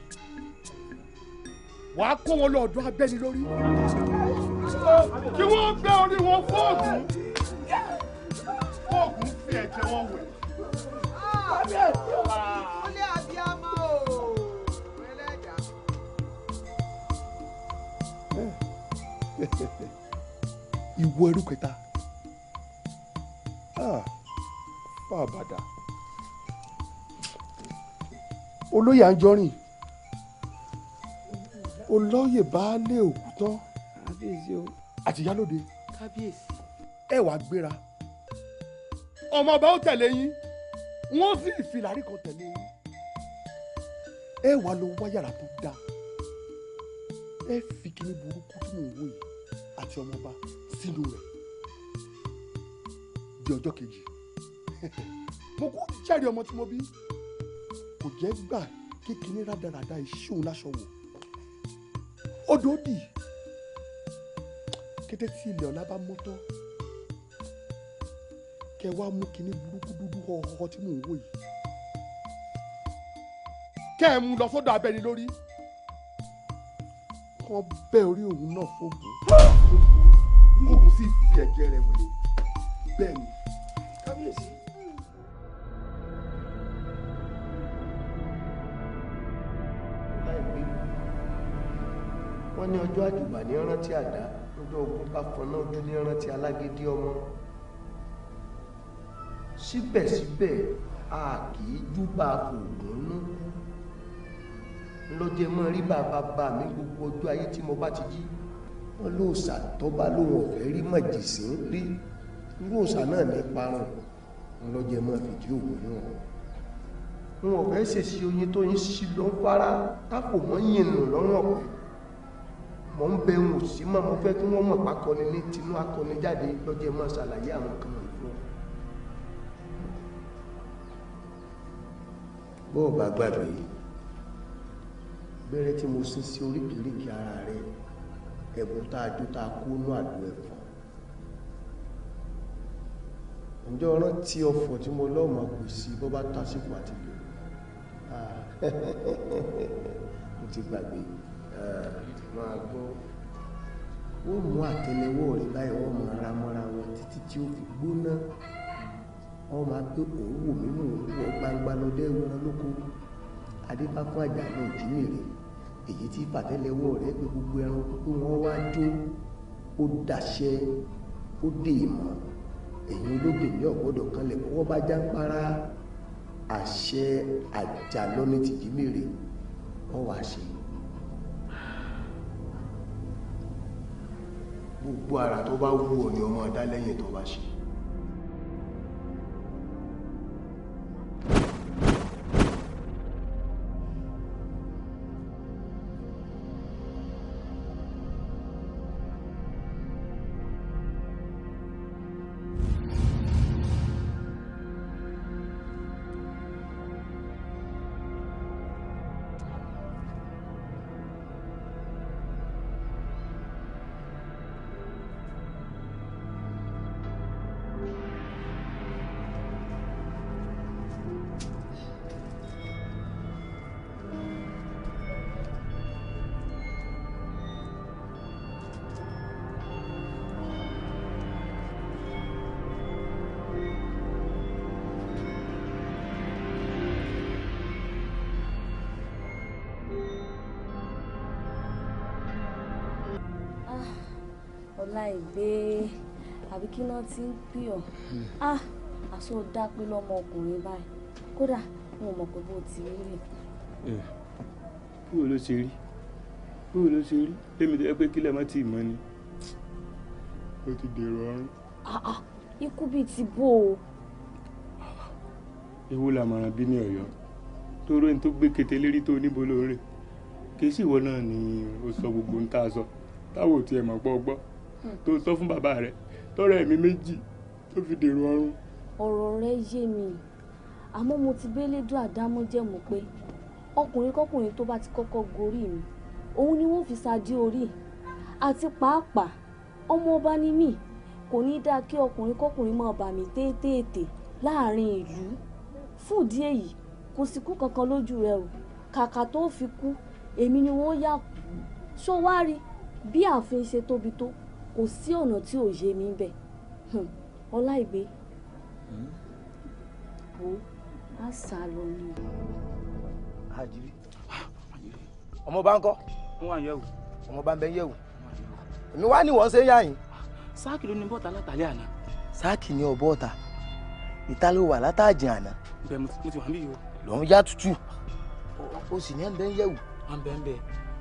wàá kó wọn lọ́ọ̀dún abẹ́ni lórí kí wọ́n gbé orí wọn fóògùn fi ẹ̀jẹ̀ wọn wẹ̀. Olé abiyamọ o, ẹlẹ́dàá. Ìwọ ẹrú kẹta fà bàdà olóyè Àjọrìn olóyè baálé Òkútán kábíyèsí o àti Ìyálóde kábíyèsí ẹ wàá gbéra ọmọ ọba ó tẹ̀lé yín wọ́n fi ìfìlàrí kan tẹ̀lé yín ẹ wàá lọ wá yàrá tó dáa ẹ fi kíní burúkú tí mò ń wò yìí àti ọmọ ọba sínú rẹ̀ di ọjọ́ kejì mo kú jẹ́rìí ọmọ tí mo bí kò jẹ́ gbà kékeré rádaràda iṣẹ́ òun láṣọ wò odò dì kété tí ilẹ̀ ọ̀la bá mọ́tọ́ kẹ wá mú kíní burúkú dúdú ọ̀họ́ tí mò ń wò yìí kẹ ẹ mú lọ sọ́dọ̀ abẹ́ni lórí kọ́ bẹ́ orí òun náà fóògùn òun sì fi ẹ̀jẹ̀ rẹ̀ wẹ̀ bẹ́ẹ̀ ni kábíyèsí. wọ́n ní ọjọ́ àjùbà ní rántí àdá lọ́jọ́ ogun bá fọná ojú ní rántí alágídí ọmọ síbẹ̀síbẹ̀ a kì í júbà oògùn nú lọ́jọ́ mọ́ rí bàbá mi gbogbo ọjọ́ ayé tí mo bá ti jí wọ́n lóòṣà tó bá lóun ọ̀fẹ́ rí mọ̀jìsín rí irú òòṣà náà ní parun lọ́jọ́ mọ́ fìdí òògùn náà wọn ò fẹ́ ṣèṣì oyin tó yín sí lọ fara tápò mọ́ yìnyín lọ́rùn ọ̀pẹ mọ̀ ń bẹ ohun sí mọ́ mo fẹ́ kí wọ́n mọ̀ pákọni ní tinú akọni jáde lọ́jọ́ mọ́ ṣàlàyé àwọn kan wọ̀nyí fún ọ. bó o bá gbàgbé bẹ́rẹ̀ tí mo sin sí oríkèéríkèé ara rẹ ẹ̀bùn tá a jó tá a kó nú àdó ẹ̀fọ́ ǹjẹ́ o rántí ọ̀fọ̀ tí mo lọ́ọ́ máa pè sí bó bá tásìkò àti lò mo ti gbàgbé máa gbọ́ ó mú àtẹ́lẹwọ́ rẹ̀ báyìí wọ́n máa ra mọ́ra wọn títí tí ó fi gbóná wọ́n máa pé òun wò mí mò ń wọ gbangba lọ́dẹ́ ìwọ̀n lóko adébáfún àjà náà jímèrè èyí tí pàtẹ́lẹwọ́ rẹ̀ pé gbogbo ẹranko pé wọ́n wá jó ó dàṣẹ ó dè mọ́ èyí olóògbé ní ọ̀gbọ́dọ̀ kanlẹ̀ kọ́wọ́ bá já ń para àṣẹ àjà lọ́ní ti jímèrè wọ́n wá ṣe gbogbo ara tó bá wù ọ́ ni ọmọ ọ̀dá lẹ́yìn tó bá ṣe. Ọláìgbé àbí kí náà ti ń pè ọ́ àṣọ dápé lọ́mọ ọkùnrin báyìí kódà wọn ò mọ̀ pé bó ti rí rè. báwo ló ṣe rí báwo ló ṣe rí èmi tó yẹ pé kílẹ̀ má ti mọ́ ni ó ti dèrò ọrùn. ikú bíi ti bó o. ewu làmọ̀ràn bí ní Ọ̀yọ́ tó ròyìn tó gbé kété lérí tó níbo lóore kì í sì ìwọ náà ni ó sọ gbogbo ń tá a sọ táwọn ò tiẹ̀ mọ̀ pọ̀ gbọ́ tó sọ fún bàbá rẹ̀ tọrọ ẹ̀mí méjì tó fi dèrò ọrùn. ọ̀rọ̀ rẹ yé mi àmọ́ mo ti bélédú àdámọ́ jẹ́ mọ̀ pé ọkùnrin kọkùnrin tó bá ti kọ́kọ́ gorí mi òun ni wọ́n fi ṣáájú orí àti pàápàá ọmọ ọba ni mí kò ní dáa kí ọkùnrin kọkùnrin máa bà mí téètéètè láàrin ìlú fún ìdí èyí kò sí kú kankan lójú rẹ o kàkà tó fi kú èmi ni wọ́n yà kú ṣó wá rí bí ààfin ṣe tóbi tó kò sí ọ̀nà tí ò yé mi bẹ̀ Ọláìgbé wo á sá lọ ni. àjírí ọmọ bá ń kọ́ wọ́n wà yẹ̀wò ọmọ bá ń bẹ yẹ̀wò èmi wá ní wọ́n ṣe yá yín. sáàkì ló ní bọ́ọ̀tà látàlẹ́ àná. sáàkì ní ọ̀bọ̀ ọ̀tà ìta ló wà látàjìn àná. bẹ́ẹ̀ mo ti wà níbí yìí o. lòun já tutù o sì ní ẹ̀ ń bẹ́ ń yẹ̀wò. wọ́n ń bẹ́ ń bẹ́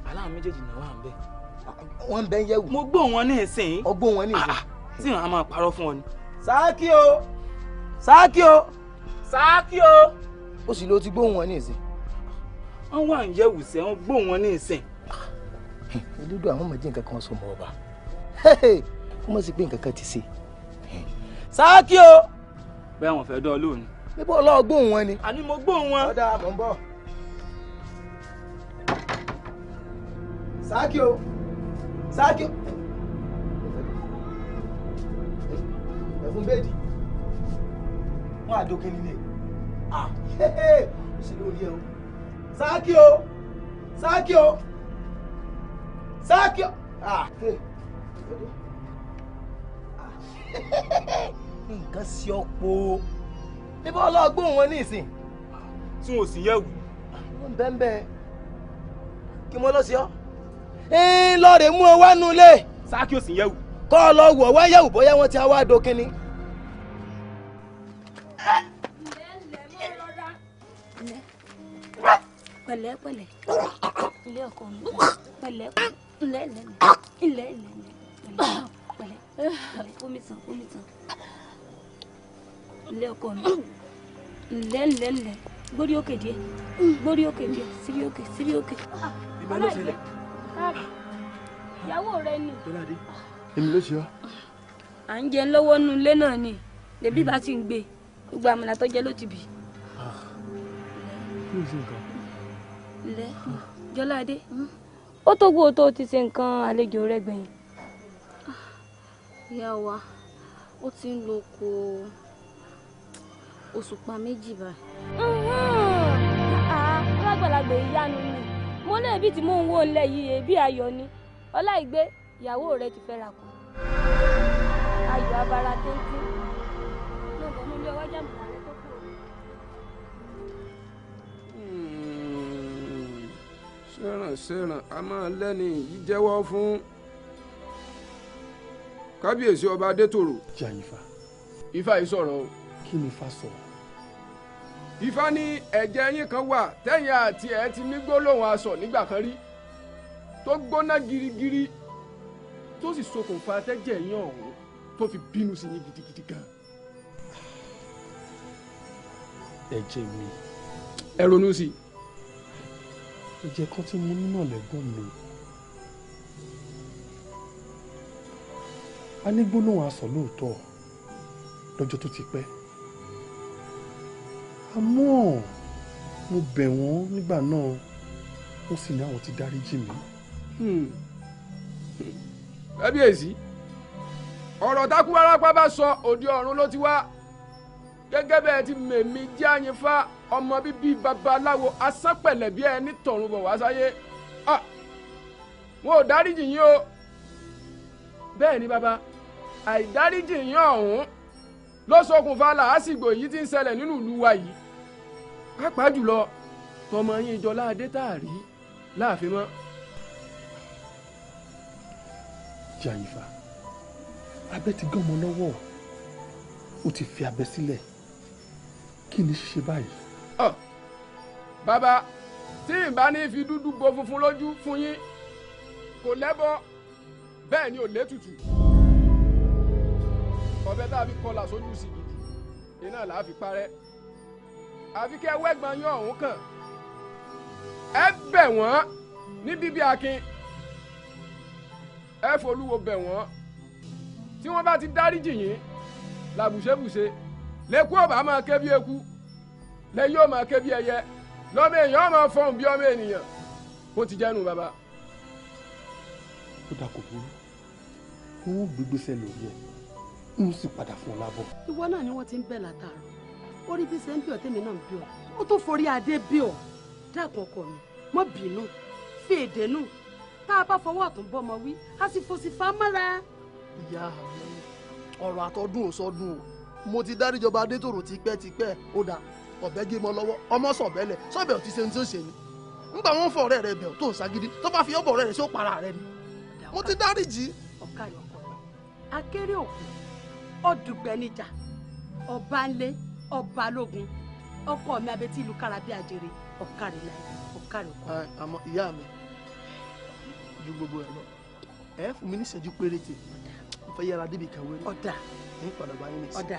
aláwọn méjèèjì náà wà ń bẹ́. wọ́n ń bẹ́ ń yẹ̀wò. mo gbọ́ wọn ní ìsìn. ọgbọ́ wọn ní ìsìn. tí wọn a máa parọ́ fún ọ ni. sáàkì o Sáàkì o. Sáàkì o. ó sì ló ti gbóhùn wọn ní ìsìn. wọ́n wà ń yẹ̀wù sẹ́ wọ́n gbóhùn wọn ní ìsìn. olódò àwọn ọmọ jẹ́ nǹkan kan sọ mọ́ ọba kó mọ̀ sí pé nǹkan kan ti ṣe. Sáàkì o. bẹ́ẹ̀ wọ́n fẹ́ dán ọ lónìí. níbo ọlọ́ọ̀ gbóhùn wọn ni. àní mo gbóhùn wọn. ọ̀dà mọ̀ ń bọ̀. Sáàkì o. Sáàkì o. ẹ̀fún bẹ́ẹ̀dì wọ́n àdókè nílé ó sì lórí ẹ̀ o. Sáàkì o. Sáàkì o. Sáàkì o. nǹkan sí ọ̀pọ̀ níbo ọlọ́gbọ́n wọn ní ìsìn. tí wọn ò sì yẹ̀wù. wọ́n bẹ́ẹ̀ bẹ́ẹ̀ kí mo lọ sí ọ. lọ́ọ̀rẹ́ mú ọ wá nulẹ̀. Sáàkì ò sì yẹ̀wù. kọ́ ọ lọ wọ̀ wá yẹ̀wù bóyá wọ́n ti wá dókè ni. pẹ̀lẹ́ pẹ̀lẹ́ ilé ọkọ mi pẹ̀lẹ́ ilé ilé pẹ̀lẹ́ omi tán ilé ọkọ mi ilé gbórí òkè díẹ̀ sírí òkè. ìbálòsílẹ̀. ìyàwó rẹ ni. èmi ló ṣe ọ́. à ń jẹun lọ́wọ́ nínú ilé náà ni lèbí bá ti ń gbé gbogbo àmàlà tó jẹ ló ti bì. yóò ṣe nǹkan. ilé Jọládé ó tó gbó tó ti ṣe nǹkan àlejò rẹ gbẹ̀yìn. ìyá wa ó ti ń lo oko òṣùpá méjì báyìí. alágbàlagbà ìyanu ni mo ní ẹbí tí mò ń wò ńlẹ̀ yìí ẹbí ayọ̀ ni Ọláìgbé ìyàwó rẹ ti fẹ́ ra kù ayọ̀ abara téńté lọ́gbọ̀n nílé ọwọ́ jàmùlá rẹ tó kù. sẹ́ràn a máa lẹ́ni yìí jẹ́wọ́ fún kábíyèsí ọba adétòrò. jẹ́ Ifá. Ifá yìí sọ̀rọ̀ o. kí ni Ifá sọ? Ifá ní ẹ̀jẹ̀ yín kan wà tẹ́yìn àti ẹ̀ ti ní gbólóhùn aṣọ nígbà kan rí tó gbóná girigiri tó sì ṣokùnfà tẹ́jẹ̀ yín ọ̀hún tó fi bínú sí yín gidigidi gan. ẹ̀jẹ̀ mi. ẹ ronú sí i. ẹ̀jẹ̀ kan tí mo ní náà lẹ́gbọ́n mi. a ní gbólóhùn aṣọ lóòótọ́ lọ́jọ́ tó ti pẹ́ àmọ́ mo bẹ̀ wọ́n nígbà náà wọ́n sì ní àwọn ti dáríjì mí. kábíyèsí ọ̀rọ̀ tákú wárápá bá sọ òde ọ̀run ló ti wá gẹ́gẹ́ bẹ́ẹ̀ ti mèmí jẹ́ àyìnfá ọmọ bíbí babaláwo asánpẹ̀lẹ̀ bí ẹni tọ̀run bọ̀ wá sáyé wọn ò dáríjì yín o bẹ́ẹ̀ ni bàbá àìdáríjì yín ọ̀hún ló ṣokùnfà làásìgbò yìí tí ń ṣẹlẹ̀ nínú ìlú wa yìí pàápàá jùlọ tọmọ yín Jọládé tá a rí láàfin mọ́. jẹ́ Ifá abẹ́ ti gán ọmọ lọ́wọ́ ó ti fi abẹ́ sílẹ̀ kí ni ṣíṣe báyìí. bàbá tí n bá ní fi dúdú bo funfun lójú fún yín kò lẹ́bọ bẹ́ẹ̀ ni ò létùtù ọbẹ̀ tá a fi kọlà sójú sí gidi iná là á fi parẹ́ àfi kẹ́ wẹ́gbọ̀n yín ọ̀hún kàn ẹ bẹ̀ wọ́n ní bíbí akin ẹ folúwo bẹ̀ wọ́n tí wọ́n bá ti dáríjì yín làbùṣebùṣe lẹ́kú ọ̀bà máa ké bí eku lẹ́yìn ó máa ké bí ẹyẹ lọ́mọ èèyàn máa fọ́n bí ọmọ ènìyàn bó ti jẹ́nu bàbá. ó dà kò burú wọn ò gbégbésẹ̀ lórí ẹ̀ n sì padà fún ọ lábọ̀. ìwọ náà ni wọ́n ti ń bẹ̀ látàrọ orí bí ṣe ń bí ọ tèmi náà ń bí ọ ó tún forí adé bí ọ dákun ọkọ mi mọ bínú fi èdè nù tá a bá fọwọ́ ọ̀tún bọ́mọ wí a sì fòsì fà á mọ́ra. ìyá mi ọ̀rọ̀ àtọ́dún ò sọdún o mo ti dáríjọba adétòrò tipẹ́tipẹ́ ó dà ọ̀bẹ gé mọ́ lọ́wọ́ ọmọ sọ̀bẹ́lẹ̀ sọ́bẹ̀ ò ti ṣe ní tí ó ṣe ni nígbà wọn fọ ọ̀rẹ́ rẹ bẹ̀ tó ń ságídí tó bá fi ọ̀bọ̀ ọ̀rẹ́ rẹ sí ó para rẹ ni mo ti dáríjì. ọ̀ka ìyọkọ rẹ akéré òkú ọdùgbẹ níjà ọba ńlẹ ọba lógun ọkọ mi abẹtí ìlú kárábí àjèrè ọkàrí láì ọkàrí ọkọ. àmọ́ ìyá mi ju gbogbo ẹ lọ ẹ fún mi ní ìṣẹ́jú péréte mo fẹ́ yára débi kàwé. ọ̀dà ní padà bá yín nìsín. ọ̀dà.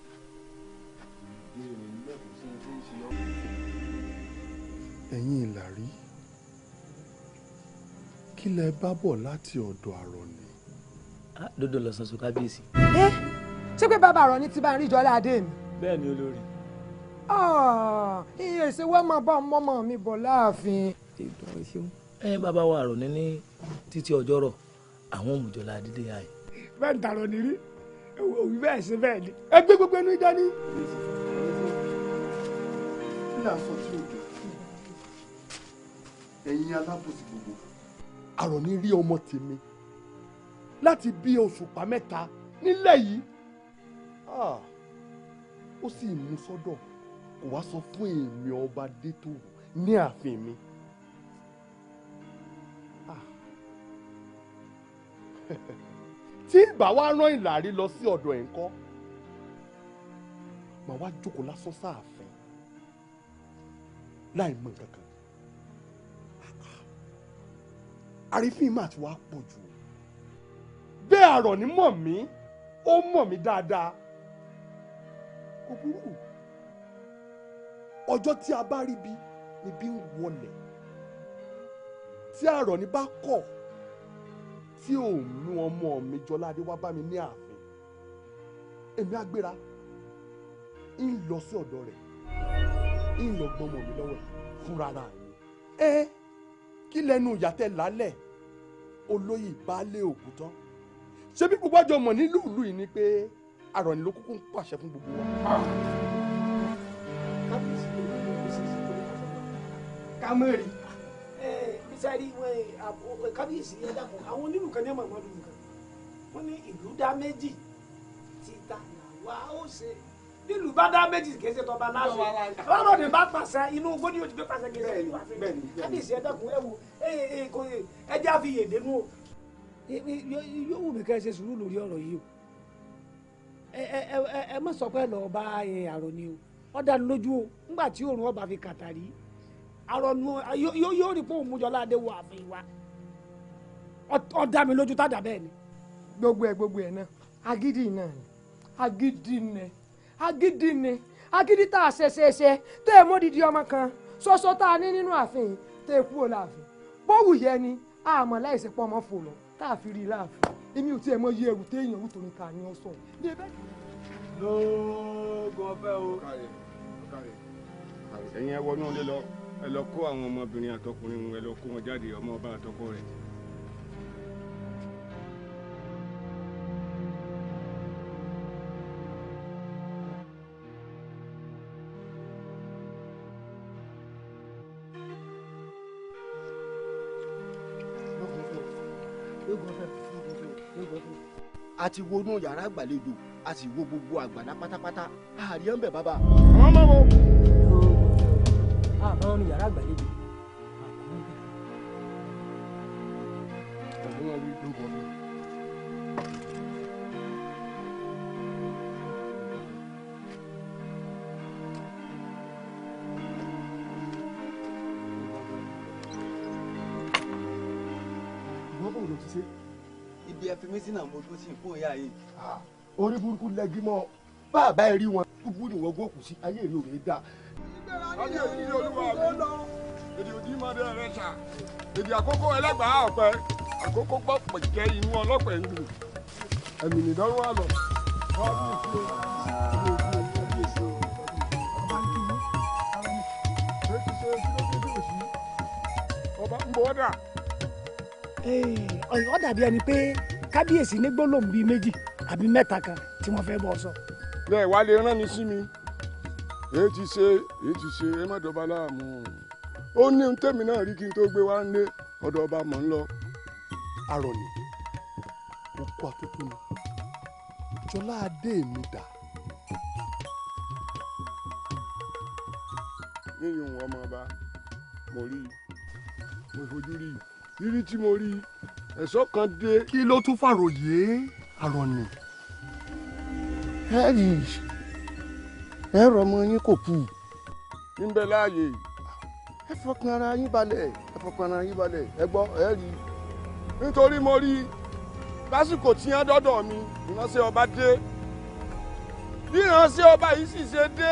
ẹ̀yin ìlàrí kí lẹ bá bọ̀ láti ọ̀dọ̀ Àrọ̀ní. dodo lọ sọ kábíyèsí. ṣé pé bàbá Àrọ̀ní ti bá ń rí ìjọlá adé mi. bẹ́ẹ̀ ni olórí. iye ìṣèwọ́ máa bá ọmọ mi bọ̀ láàfin. bàbá wa Àrọ̀ní ní títí ọjọ́rọ̀ àwọn òmùjọ́lá adídé yá ẹ̀. bẹ́ẹ̀ ń tààrọ̀ nírí òwì bẹ́ẹ̀ ṣe bẹ́ẹ̀ ni ẹ gbé gbogbo ẹnu ìdání. kí là ń sọ tí o jọ ẹ̀yin alábòsí gbogbo Àrọ̀ní rí ọmọ tèmi láti bí òṣùpá mẹ́ta nílẹ̀ yìí ó sì mú sọ́dọ̀ kò wá sọ fún èmi ọba Adétòrò ní ààfin mi. tí ìbá wa rán Ìlàrí lọ sí ọ̀dọ̀ ẹ̀ ńkọ́ màá wá jókòó lásán sáàfin láì mọ nǹkan kan. àrífín mà ti wá pọ̀ jù bẹ́ẹ̀ Àrọ̀ní mọ̀ mí ó mọ̀ mí dáadáa kò burú ọjọ́ tí a bá rí bí níbí ń wọlé tí Àrọ̀ní bá kọ̀ tí ò mú ọmọ mi Jọládé wá bá mi ní ààfin èmi á gbéra ń lọ sí ọ̀dọ̀ rẹ̀ ń lọ gbọ́mọ mi lọ́wọ́ fúnra rà mí. kí lẹ́nu ìyàtẹ̀ lálẹ́ olóyè baálé Ògùntán ṣé bí gbogbo àjọ mọ̀ nílùú ìlú yìí ni pé Àrọ̀ní ló kúkú ń pàṣẹ fún gbogbo wa. kámẹ́rì bisari kábíyèsí yẹn dàpọ̀ àwọn onílù kan ní ọmọ ìmọ̀dù nǹkan wọ́n ní ìlú dá méjì títa làwa ó ṣe nílùú bá dá méjì kìí ṣe tọba láṣẹ ọ̀rọ̀ ni bá pàṣẹ inú gbóni yóò ti gbé pàṣẹ kìí ṣe ìlú àṣẹ kábíyèsí yẹn dàpọ̀ ẹ wo ẹjẹ àfihàn dénú o yóò wù mí ká ẹ ṣe sùúrù lórí ọ̀rọ̀ yìí o ẹ má sọ pé lọ́ọ́ bá Àrọ̀ní o ó dá ní lójú o nígbà tí òòrùn ọba fi kàtàrí Àrọ̀ní yóò rí pé òun mú Jọládé wọ ààfin wa ó dá mi lójú tádà bẹ́ẹ̀ ni. gbogbo ẹ náà agídí náà ni agídí ni agídí tá a ṣe tẹ́ ẹ mọ́dìdí ọmọ kan ṣoṣo tá a ní nínú ààfin yìí tẹ́ ẹ kúrò láàfin bówù yẹ ni àmọ́ láìsí pọ́ ọmọ fò lọ tá a fi rí i láàfin èmi ò tiẹ̀ mọ iye ẹrù téèyàn wù torí ká ní ọ̀sán. lóògùn ọ̀fẹ́ o ẹ̀yin ẹ wọnú ilé lọ ẹ lọ kó àwọn ọmọbìnrin àtọkùnrin ẹ lọ kó wọn jáde ọmọ ọba àtọkọ rẹ̀. a ti wọnú yàrá àgbàlejò a sì wo gbogbo àgbàlá pátápátá àárí ẹ̀ ń bẹ̀ bàbá. ọmọ wo. àbáwọn ní yàrá àgbàlejò. ibi ẹ fi mí sínú àwọn ojú sí ìkó ìyá yìí. orí burúkú lẹ́gí mọ́ bàbá ẹ rí wọn kúkú ni wọ́n gbókùn sí ayé ìlú rẹ̀ dá. ayé ìdílé olúwa mi èdè òdì máa dé ẹrẹ ṣá èdè àkókò ẹlẹgbàá ọpẹ àkókò gbọpọ jẹ inú ọlọpẹ ń lù ẹmí nìdánwò àlọ. ọba ń bọ̀ ọ́dà. ó dàbí ẹni pé kábíyèsí ní gbólóhùn bíi méjì àbí mẹ́ta kan tí wọ́n fẹ́ bọ́ sọ. bẹ́ẹ̀ wá lè rán mi sí mi èyí ti ṣe ẹ má dọ̀bà láàmú ó ní ohun tèmi náà rí kí n tó gbé wá ń lé ọ̀dọ̀ ọba mọ̀ ń lọ. Àrọ̀ní ó kó àtúntò mi Jọládé mi dà. yíyún ọmọ ọba mo rí mo fojú rí rírí tí mo rí ẹ̀ṣọ́ kan dé. kí ló tún fàròyé Àrọ̀ní. ẹ rọ ọmọ yín kò kú. ń bẹ láàyè. ẹ fọkàn ara yín balẹ̀ ẹ gbọ́ ẹ rí i. nítorí mo rí lásìkò tí wọ́n dọ́dọ̀ mi ìránṣẹ́ ọba dé bí ìránṣẹ́ ọba yìí sì ṣe dé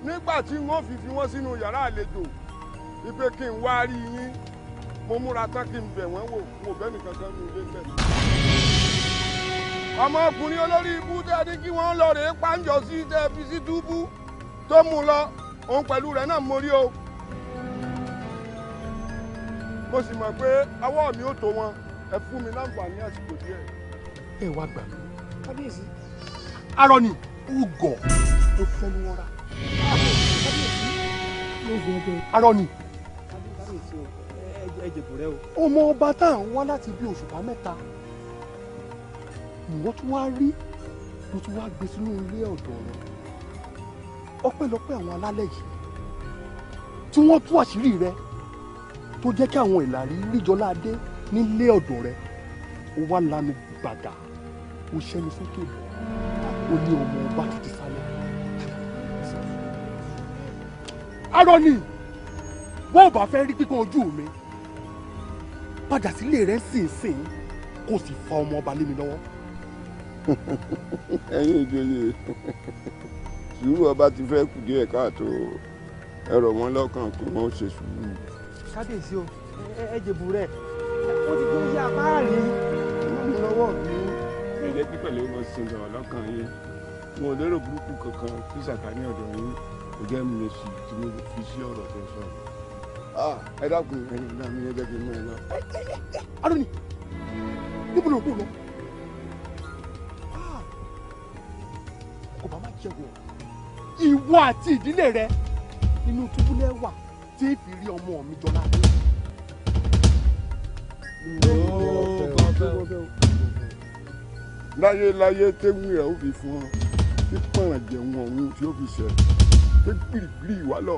nígbà tí wọ́n fi wọ́n sínú yàrá àlejò wípé kí n wá rí yín mo múra tán kí n bẹ̀ wọ́n wò wò bẹ́ẹ̀ nìkan kan ní ilé bẹ́ẹ̀. ọmọkùnrin olórí ibú tẹ́ ní kí wọ́n lọ rèé pàǹjọ sí tẹ́ fi sí túbú tó mú lọ òun pẹ̀lú rẹ̀ náà mórí o. mo sì mọ̀ pé ọwọ́ mi ò tó wọn ẹ fún mi láǹfààní àsìkò díẹ̀. ẹ wá gbà mí kábíyèsí arọ ni ugọ tó fẹ́ ní wọn rà arọ ni ọmọ ọba tá à ń wá láti bí òṣùpá mẹ́ta ìwọ́n tún wá rí ló tún wá gbé sínú ilé ọ̀dọ̀ rẹ̀ ọpẹ́lọpẹ́ àwọn alálẹ̀ yìí tí wọ́n tú àṣírí rẹ̀ tó jẹ́ kí àwọn ìlàrí ríjọládé nílé ọ̀dọ̀ rẹ̀ ó wá lanu gbàgà ó ṣẹ́ni sókè ó ní ọmọ ọba títí sálẹ̀. arọ ni bó o bá fẹ́ rí pípọ́n ojú mi padà sílé rẹ̀ sìn kó sì fa ọmọ ọba lé mi lọ́wọ́. ẹ̀yin ìjòyè sùúrù ọba ti fẹ́ kù díẹ̀ káàtó ẹ rọ̀ wọ́n lọ́kàn kí wọ́n ṣe sùúrù. kábíyèsí o ẹ jèbù rẹ ó ti tún yá apáàrí mi lọ́wọ́ mi. ẹ̀jẹ̀ tí pẹ̀lú wọn sin lọ lọ́kàn yín wọn ò lérò burúkú kankan kí sàkání ọ̀dọ̀ yín kò jẹ́ mi lèsì tí mo fi sí ọ̀rọ̀ tó sọ. ẹ dákun ẹ̀yin náà mi ẹ jẹ́ kí n mú ẹ lọ. aroni níbo ló kú lọ. kò bá má jẹ́wọ́ ìwọ àti ìdílé rẹ inú túbúlẹ̀ wà tí ì fi rí ọmọ mi jọlá. láyé téwú rẹ̀ ó fi fún ọ tí pọ̀nrán jẹun ọ̀hún tí ó fi ṣẹ tí gbìrìgbìrì ìwà lọ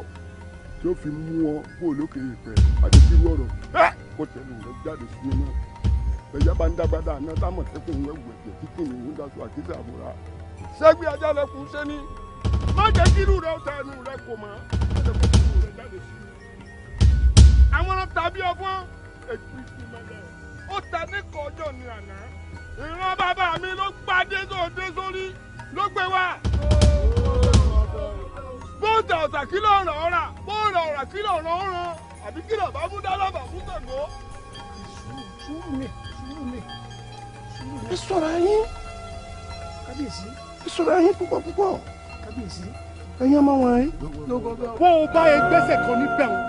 tí ó fi mú ọ kó olókè ìpẹ́ àti kírú ọ̀rọ̀ kó tẹnu rẹ jáde sí iná ẹ̀yà bá ń dágbádá àná táwọn tẹ́kùn ń wẹ̀wù ẹ̀jẹ̀ tí kìnìún ń daṣọ àkísà àbúrà ṣẹ́gbẹ́ ajá lẹ́kùn sẹ́ni má jẹ́ kírú rẹ tẹnu rẹ kò mọ́ má jẹ́ kó tẹnu rẹ jáde sí iná. àwọn tàbí ọgbọ́n ètò ìsìnmọ̀lẹ̀ ó ta ní kọjọ́ ní àná ìran bàbá mi ló gbadé sóde sórí ló gbé wá. bó ta ọ̀tà kí ló ràn ọ́ rà bó rà ọ̀rà kí ló ràn ọ́ ràn àbí kí ló bá mú dálábà fún tẹ̀gbọ́. ẹ ṣọ́ra yín kábíyèsí ẹ ṣọ́ra yín púpọ̀ kábíyèsí ẹ̀yin ọmọ wọn yín bó o bá yẹ gbẹ́sẹ̀ kan níbẹ̀ wọn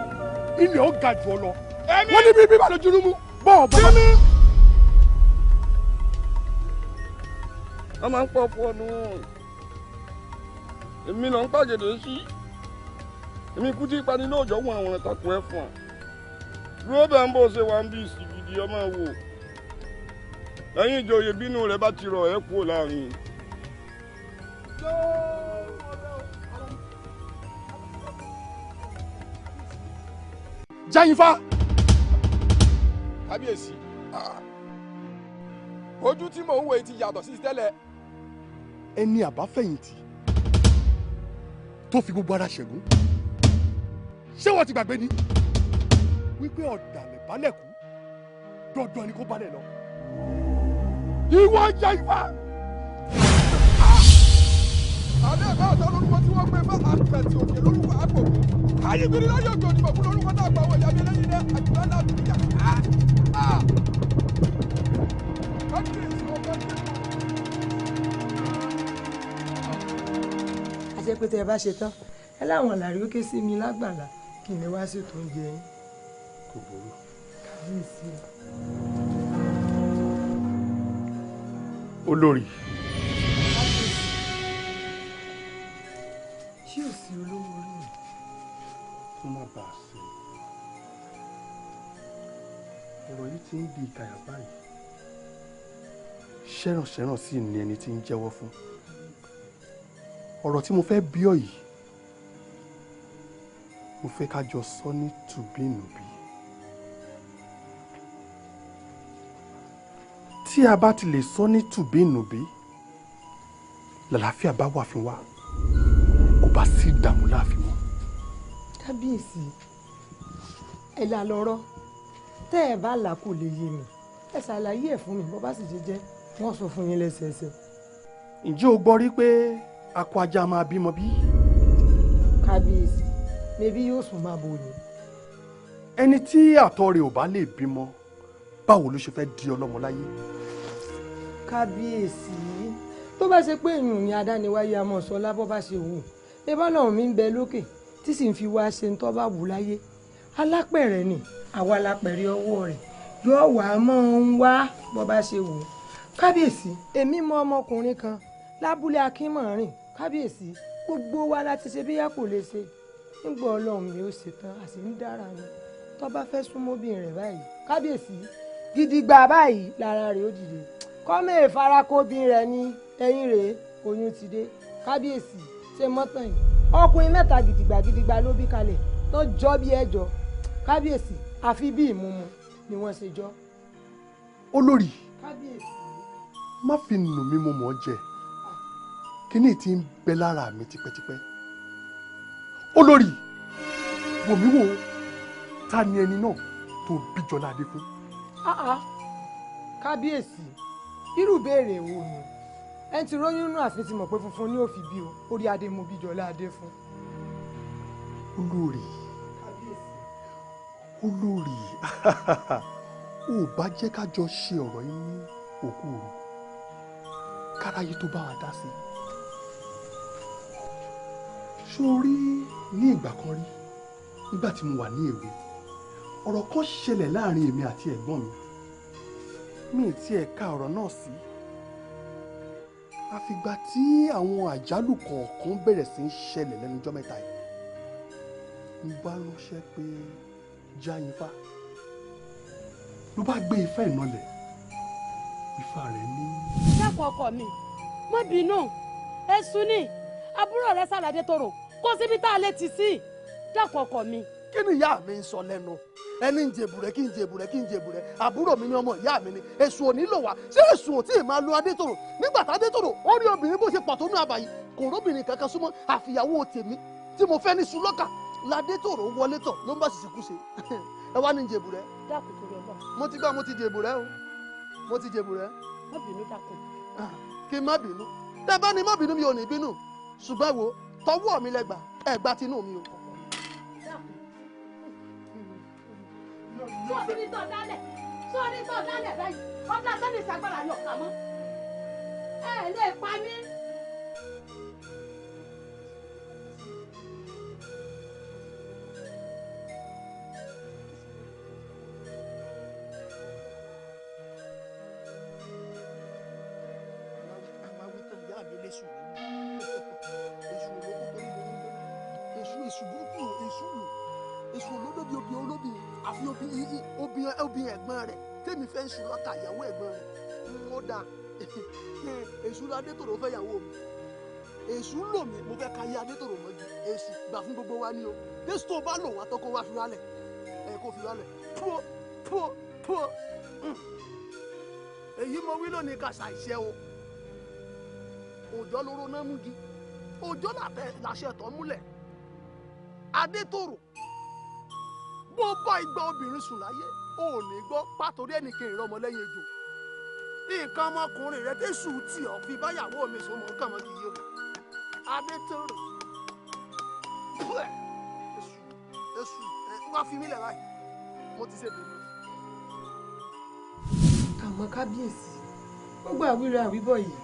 ilé ó ga jù ọ lọ wọ́n ní bí bá lójú rúmú bọ́ọ̀ bá. wọ́n máa ń pọ̀ fún ọdún èmi náà ń pàgẹ́dẹ́ sí èmi kú tí ìpani náà jọ wọn àwọn ìtàkùn ẹ̀ fún ọ dúró bẹ́ẹ̀ ń bó ṣe wà ń bí ìsìgìdì ọmọ wò ẹ̀yin ìjòyè bínú rẹ̀ bá ti rọ̀ ẹ́ kúrò láàrin. Jẹ́yìnfá. kábíyèsí ojú tí mò ń wo ti yàtọ̀ sí tẹ́lẹ̀. ẹni àbáfẹ̀yìntì tó fi gbogbo ara ṣẹ́gun ṣé wọ́n ti gbàgbé ni wípé ọ̀dàlẹ̀ balẹ̀ kú dandan ni kó balẹ̀ lọ. ìwọ Jẹ́yìnfá. àlẹ́ ẹ̀ka ọ̀tọ̀ lórúkọ tí wọ́n gbé bá àpẹ̀tì òkè lórúkọ àgbòkú ayígbìrì lórí òkè òdìbò fún lórúkọ náà gba owó ìyàbí lẹ́yìn rẹ̀ àjùlá náà ti yà. àṣẹ pé tẹ ẹ bá ṣe tán ẹ láwọn làrí ó ké sí mi lágbàlá kí n lè wá ṣètò oúnjẹ yín. kò burú. kábíyèsí. olórí. ṣé ò sí olówó orí mi. kó má bàa ṣe ọ̀rọ̀ yìí ti ń di ìkàyà báyìí ṣẹ̀rànṣẹ̀ràn sì ni ẹni tí ń jẹ́wọ́ fún ọ̀rọ̀ tí mo fẹ́ bí ọ yìí mo fẹ́ ká jọ sọ ní tùbínùbí tí a bá ti lè sọ ní tùbínùbí làlàáfíà bá wà fún wa kò bá sí ìdààmú láàfin mọ́. kábíyèsí ẹ là lọ́rọ̀ tẹ́ ẹ bá là kò lè yé mi ẹ ṣàlàyé ẹ̀ fún mi bó bá sì ṣe jẹ́ wọ́n sọ fún yín lẹ́sẹẹsẹ. ǹjẹ́ o gbọ́ rí pé akọ ajá máa bímọ bí? kábíyèsí mẹbí yóò sùn máa bò ní. ẹni tí àtọ̀ rẹ̀ ò bá lè bímọ báwo ló ṣe fẹ́ di ọlọ́mọ láyé. kábíyèsí tó bá ṣe pé èèyàn ní adániwáyé àmọ́ sọ lábọ́ bá ṣe wù ẹbá náà mi ń bẹ lókè tí sì ń fi wá ṣe ń tọ́ bá wù láyé alápẹ̀rẹ̀ ni àwa lápẹ̀rẹ̀ ọwọ́ rẹ̀ yóò wá mọ́ ń wá bọ́ bá ṣe wù. kábíyèsí èmi mọ ọmọkùnrin kan lábúlé akínmọ̀rìn kábíyèsí gbogbo wa láti ṣe bí yá kò lè ṣe nígbà ọlọ́run mi ò ṣetán a sì ń dára ni tó bá fẹ́ súnmọ́bìnrin rẹ̀ báyìí kábíyèsí gidigba báyìí lára rẹ̀ ó dìde kọ́mẹ̀ ìfarakóbin rẹ̀ ní ẹ̀yìn rẹ̀ oyún ti dé kábíyèsí ṣe mọ́tàn yìí ọkùnrin mẹ́ta gidigba ló bí kalẹ̀ tó jọ bí ẹjọ́ kábíyèsí àfi bí ìmúmu ni wọ́n ṣe jọ. olórí kábíyèsí má fi nù mí mo mọ̀ ọ́ jẹ kíní tí ń bẹ lára mi tipẹ́tipẹ́. olórí wò mí wò ta ni ẹni náà tó bí Jọládé fún. kábíyèsí irú béèrè wo ni ẹni tí róyún nù àfi ti mọ̀ pé funfun ni ó fi bí o orí adé mo bí Jọládé fún. olórí olórí ò bá jẹ́ ká jọ ṣe ọ̀rọ̀ yìí ní òkú òru káráyé tó bá wa dá sí i. sórí ní ìgbà kan rí nígbà tí mo wà ní èwe ọ̀rọ̀ kan ṣẹlẹ̀ láàrin èmi àti ẹ̀gbọ́n mi ì tiẹ̀ ka ọ̀rọ̀ náà sí àfìgbà tí àwọn àjálù kọ̀ọ̀kan bẹ̀rẹ̀ sí í ṣẹlẹ̀ lẹ́nu ọjọ́ mẹ́ta yìí mo bá ránṣẹ́ pé Jáyínfá ló bá gbé ifá ìnọlẹ̀ ifá rẹ̀ ní. dákun ọkọ mi má bínú èṣù ni àbúrò rẹ sàlàdé tòrò kó síbi tá a lè tì sí dákun ọkọ mi. kí ni ìyá mi ń sọ lẹ́nu ẹni ń jèbùrẹ́ kí ń jèbùrẹ́ kí ń jèbùrẹ́ àbúrò mi ni ọmọ ìyá mi ni èṣù ò nílò wá ṣé èṣù ò tí ì máa lo Adétòrò nígbà tá Adétòrò ó rí obìnrin bó ṣe pọ̀ tó ní àbàyí kò róbìnrin kankan súnmọ́ àfìyàwó tèmi tí mo fẹ́ ní Sulọ́kà l'Adétòrò wọlé tọ̀ ló ń bá ṣìṣì kú ṣe ẹ wá ní jèbùrẹ́. dákun torí ọlọ. mo ti gbà mo ti jèbùrẹ́ o mo ti jèbùrẹ́. má bínú dákun. kí n má bínú tẹ bá ní má bínú mi ò ní bínú ṣùgbọ́n wo tọwọ́ mi lẹ́gbà ẹ̀gbà tinú mi o. sọ́ọ́ni tó dálẹ̀ báyìí ọ̀dà sẹ́ni ìṣàgbára yọ̀ ká mọ́ ẹ lè pa mí. èṣù burúkú èṣù olódóbi obìnrin olóbi àfi obìnrin ẹ̀gbọ́n rẹ̀ tèmi fẹ́ Sulọ́kà ìyàwó ẹ̀gbọ́n rẹ̀ ó dáa èṣù l'Adétòrò fẹ́ yàwó mi èṣù lò mí mo fẹ́ ka yé Adétòrò mọ́jú èṣù gbà fún gbogbo wa ní o jésù tó bá lò wá tó kó wá fi wálẹ̀ kó fi wálẹ̀ púọ́ èyí mo wí lónìí kàṣà ìṣẹ́ o òjò lóró náà mú gi òjò làṣẹ tọ́ múlẹ̀ Adétòrò bó bá igba obìnrin sùn láyé ò ní gbọ́ pàtórí ẹnìkan ìrọmọ lẹ́yìn ejò nǹkan ọmọkùnrin rẹ tẹ̀sù tì ọ́ fi báyàwó mi sọ mọ́ nǹkan ọmọdé yìí o Adétòrò èṣù wá fi mí lẹ̀ báyìí mo ti ṣe bèbè. àmọ́ kábíyèsí ó gbà wíra àwíbọ̀ yìí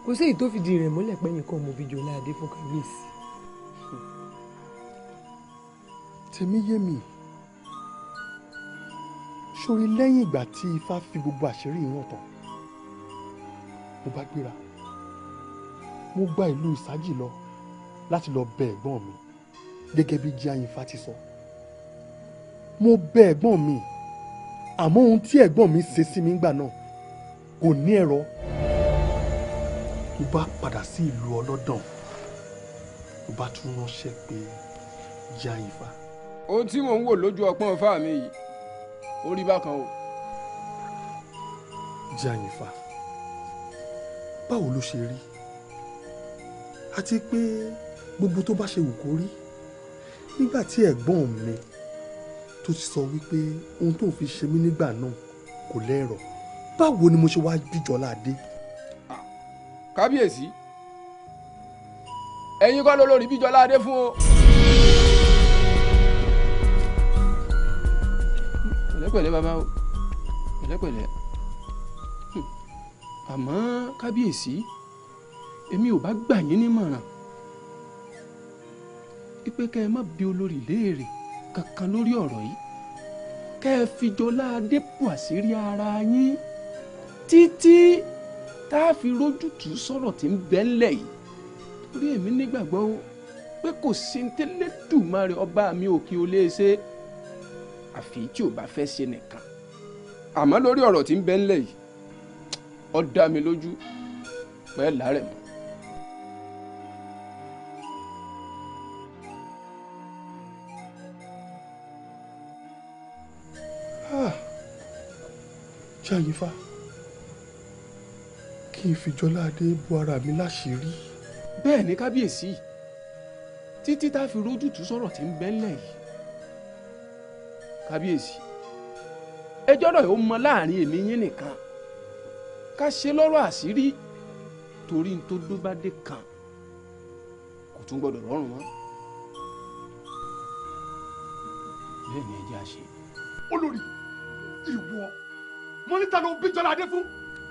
kò sí èyí tó fìdí rẹ̀ múlẹ̀ pé nìkan mo bí Jọládé fún kábíyèsí. tèmi yé mi sórí lẹ́yìn ìgbà tí ifá fi gbogbo àṣírí yìí hàn tán mo bá gbéra mo gba ìlú Ìsájì lọ láti lọ bẹ ẹ̀gbọ́n mi gẹ́gẹ́ bí Jáyínfá ti sọ mo bẹ ẹ̀gbọ́n mi àmọ́ ohun tí ẹ̀gbọ́n mi ṣe sí mi ńgbà náà kò ní ẹ̀rọ mo bá padà sí ìlú Ọlọ́dàn mo bá tún ránṣẹ́ pé Jáyínfá. ohun tí mò ń wò lójú ọpọ́n Ifá mi yìí ó rí bákan o. Jáyínfá báwo ló ṣe rí àti pé gbogbo tó bá ṣe wù kó rí nígbà tí ẹ̀gbọ́n mi tó ti sọ wípé ohun tó ń fi ṣe mí nígbà náà kò lẹ́rọ̀ báwo ni mo ṣe wá bí Jọládé. kábíyèsí ẹ̀yin kọ́ ló lórí bí Jọládé fún o pẹ̀lẹ́pẹ̀lẹ́ bàbá o pẹ̀lẹ́pẹ̀lẹ́ àmọ́ kábíyèsí èmi ò bá gbà yín nímọ̀ràn pé kẹ́ ẹ má bi olórí léèrè kankan lórí ọ̀rọ̀ yìí kẹ́ ẹ fi Jọládé bò àṣírí ara yín títí tá a fi rójútùú sọ̀rọ̀ tí ń bẹ ńlẹ̀ yìí torí èmi nígbàgbọ́ pé kò sí Elédùmarè ọba mi òkè ò lè ṣe àfi tí ò bá fẹ́ ṣe nìkan àmọ́ lórí ọ̀rọ̀ tí ń bẹ ńlẹ̀ yìí ó dá mi lójú pẹ́ làárẹ̀ mọ́. Ṣàyífà kí n fi Jọládé bo ara mi láṣìírí. bẹ́ẹ̀ ni kábíyèsí títí tá a fi rójútùú sọ̀rọ̀ tí ń bẹ ńlẹ̀ yìí kábíyèsí ẹjọ́ náà ó mọ láàrin èmi yín nìkan ká ṣe lọ́rọ̀ àṣírí torí n tó dó bá dé kan kò tún gbọdọ̀ rọrùn mọ́ bẹ́ẹ̀ ni ẹ jẹ́ àṣẹ. olórí ìwọ mọ́nítà ló bí Jọládé fún.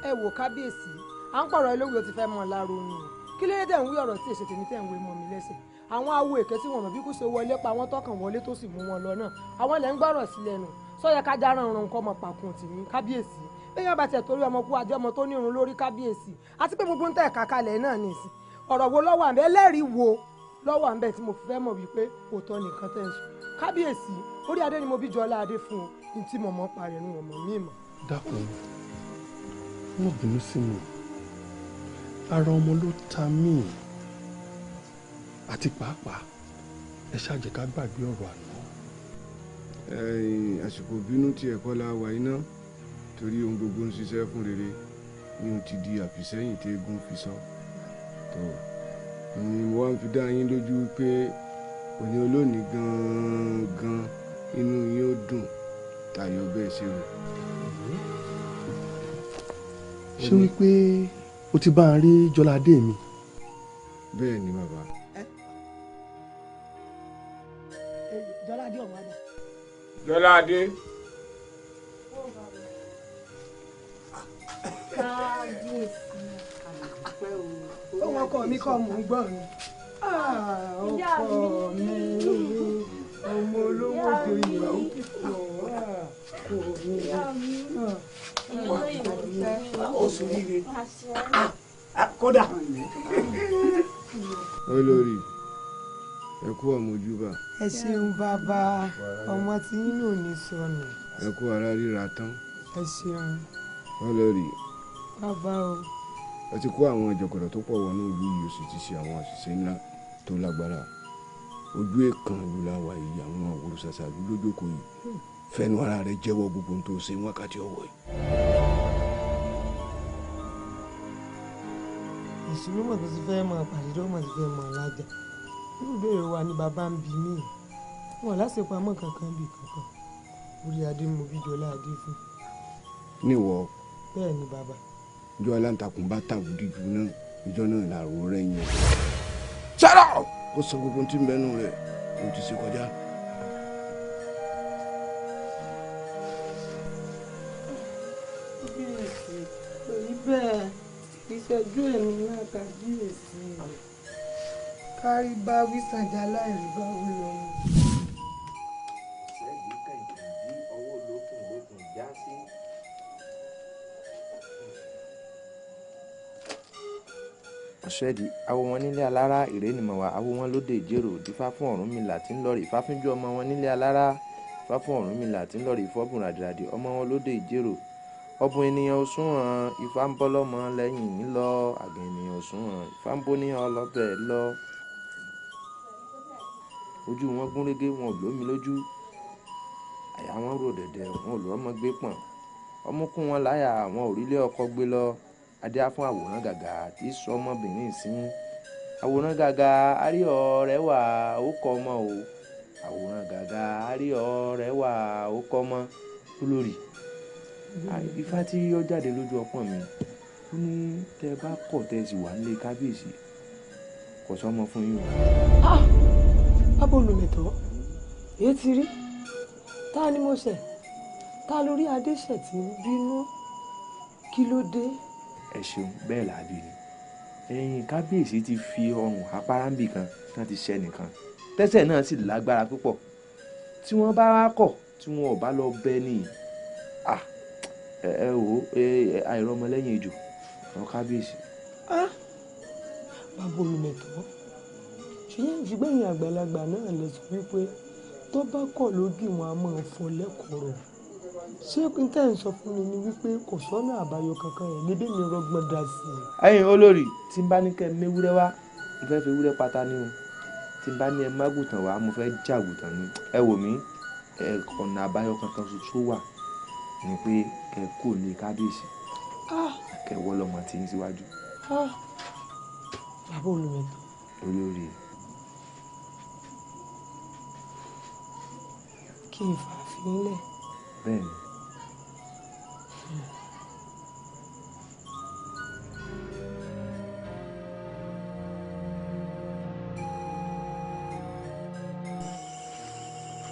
ẹ wò kábíyèsí à ń pọ̀rọ̀ olówó ti fẹ́ mọ́ ọ láró ni kí ló dé tẹ̀ ń wí ọ̀rọ̀ tí èsì tèmi tẹ̀ ń wé mọ́ mi lẹ́sẹ̀ àwọn awo èké tí wọn mọ̀ bí kò ṣe wọlé pa àwọn tọkàn wọlé tó sì mú wọn lọ náà àwọn ilẹ̀ ń gbọ́rọ̀ sí lẹ́nu sọ́yẹ ká já ràn nǹkan ọmọ pàkùn tì mí kábíyèsí bẹ́ẹ̀ bá tiẹ̀ torí ọmọ kú ajé ọmọ tó ní irun lórí kábíyèsí àti pé gbogbo ń tẹ̀ kákalẹ̀ náà nìsín ọ̀rọ̀ wo lọ́wọ́ àbẹ́ ẹlẹ́rìí wo lọ́wọ́ àbẹ́ tí mo fi fẹ́ mọ̀ wípé òótọ́ nìkan tẹ̀ ń sùn kábíyèsí orí adé ni mo bí Jọládé fún un ní tí mo mọ̀ parẹ́ nu ọmọ mi mọ̀. dákun wọn bínú sí mi ara ọmọ ló ta mí àti pàápàá ẹ ṣáàjẹ ká gbàgbé ọ̀rọ̀ àná. àsìkò bínú tí ẹ̀kọ́ la wà iná torí ohun gbogbo ń ṣiṣẹ́ fún rere ní o ti di àfìsẹ́yìn tí eégún fi sọ tó ni mo wá ń fi dá yín lójú pé òní olónìí gangan inú yín ó dùn tayọ bẹ́ẹ̀ ṣe rò. ṣé wípé o ti bá a rí Jọládé mi. bẹ́ẹ̀ ni bàbá. Jọládé ọ̀hún adá. Jọládé. kábíyèsí ọmọ ọkọ mi kọ́ mò ń gbọ́ mi. ọkọ mi ọmọ olówó tó yẹ oṣù líle kódà. olórí ẹ kú àmójúbà. ẹ ṣeun bàbá ọmọ tí yín ò ní sọnù. ẹ kú ara ríra tán. ẹ ṣeun. olórí. bàbá o. ẹ ti kó àwọn ìjọkọ̀rọ̀ tó pọ̀ wọnú ìlú yìí ó sì ti ṣe àwọn àṣìṣe ńlá tó lágbára ojú èèkàn ìlú làwà yìí àwọn àwòrán ṣàṣà ìlú lójókòó yìí fẹnu ara rẹ jẹ́wọ́ gbogbo ohun tó ṣe wákàtí ọwọ́ yìí. ìṣúná mọ̀ tó ti fẹ́ mọ pàdé tó mọ̀ ti fẹ́ mọ alájà irú ìbéèrè wa ni bàbá ń bi mí wọn lásìpamọ́ kankan bì kankan orí adé mo bí Jọládé fún. níwọ. bẹ́ẹ̀ ni bàbá. ìjọ aláǹtakùn bá tàbùdí jù náà ìjọ náà làrò rẹ yẹn. sára ó sọ gbogbo tí ń bẹnu rẹ ló ti ṣe kọjá. bẹ́ẹ̀ ìṣẹ́jú èmi náà kábíyèsí rẹ̀ kárí bá wí sànjà láìrí bá wí lọ́wọ́. ṣẹ́yìn kẹ̀kẹ́ bí ọwọ́ lókùn já sí. ọ̀ṣẹ́dì awo wọn nílé alára ìrénìmọ̀wá awo wọn lóde ìjérò dífá fún Ọ̀rúnmìlà tí ń lọ́ọ̀rì ìfá fúnjú ọmọ wọn nílé alára ìfá fún Ọ̀rúnmìlà tí ń lọ́ọ̀rì ìfọ́bùn ràdìràdì ọmọ wọn lóde ìjérò ọbùn ènìyàn òṣùwọ̀n ifá ń bọ́ lọ́mọ lẹ́yìn nílọ àgbẹ̀ ènìyàn òṣùwọ̀n ifá ń bó ní ọlọ́bẹ̀ lọ. ojú wọn gún régé wọn ò lómi lójú àyà wọn rò dẹ̀dẹ̀ wọn ò lọ́mọ gbé pọ̀n ọmúkún wọn láyà wọn ò rílé ọkọ gbé lọ adé á fún àwòrán gàgà tí sọ ọmọbìnrin sí àwòrán gàgà àrí ọ̀rẹ́ wà ó kọ́ ọmọ o àwòrán gàgà àrí ọ̀rẹ́ wà ó kọ́ ọmọ olórí ifá tí ó jáde lójú ọpọ́n mi ó ní tẹ́ bá kọ̀ tẹ́ sì wà nílé kábíyèsí kò sọmọ fún yín o. bábò olùmẹ̀tọ́ èyí ti rí tá a ní mo ṣẹ̀ ta lórí adéṣẹ̀ tí ń bínú kí ló dé. ẹ ṣeun bẹ́ẹ̀ làbí ni ẹ̀yin kábíyèsí ti fi ọrùn apáráǹbì kan tán ti ṣẹ́ nìkan tẹ́sẹ̀ náà sì lágbára púpọ̀ tí wọ́n bá wá kọ̀ tí wọn ò bá lọ bẹ́ nìyí ẹ wò ó àìrọ́mọlẹ́yìn ejò àwọn kábíyèsí. bàbá olùmẹ̀tọ́ ṣùgbọ́n ẹ̀yin àgbàlagbà náà lè sọ wípé tó bá kọ̀ lógì wọn a máa fọ lẹ́kọ̀ọ́rọ̀ ṣé n tẹ́ ń sọ fún mi ni wípé kò sọ́nà àbáyọ kankan ẹ̀ níbí mi rọgbọ́n dá sí i. ẹ̀yin olórí tí n bá ní kẹ́ ẹ méwúrẹ́ wá mo fẹ́ fi ewúrẹ́ pátá ní o tí n bá ní ẹ mágùtàn wá mo fẹ́ jàgùtàn ní ẹ wò mí ọ̀nà àbáyọ kankan ṣoṣo wà ní pé kẹ́ ẹ kò ní kábíyèsí kẹ́ ẹ wọ́ lọ́mọ tí ń síwájú. bàbá olùmẹ̀tọ́. olórí. kí n fà á fi ń lẹ̀. bẹ́ẹ̀ni.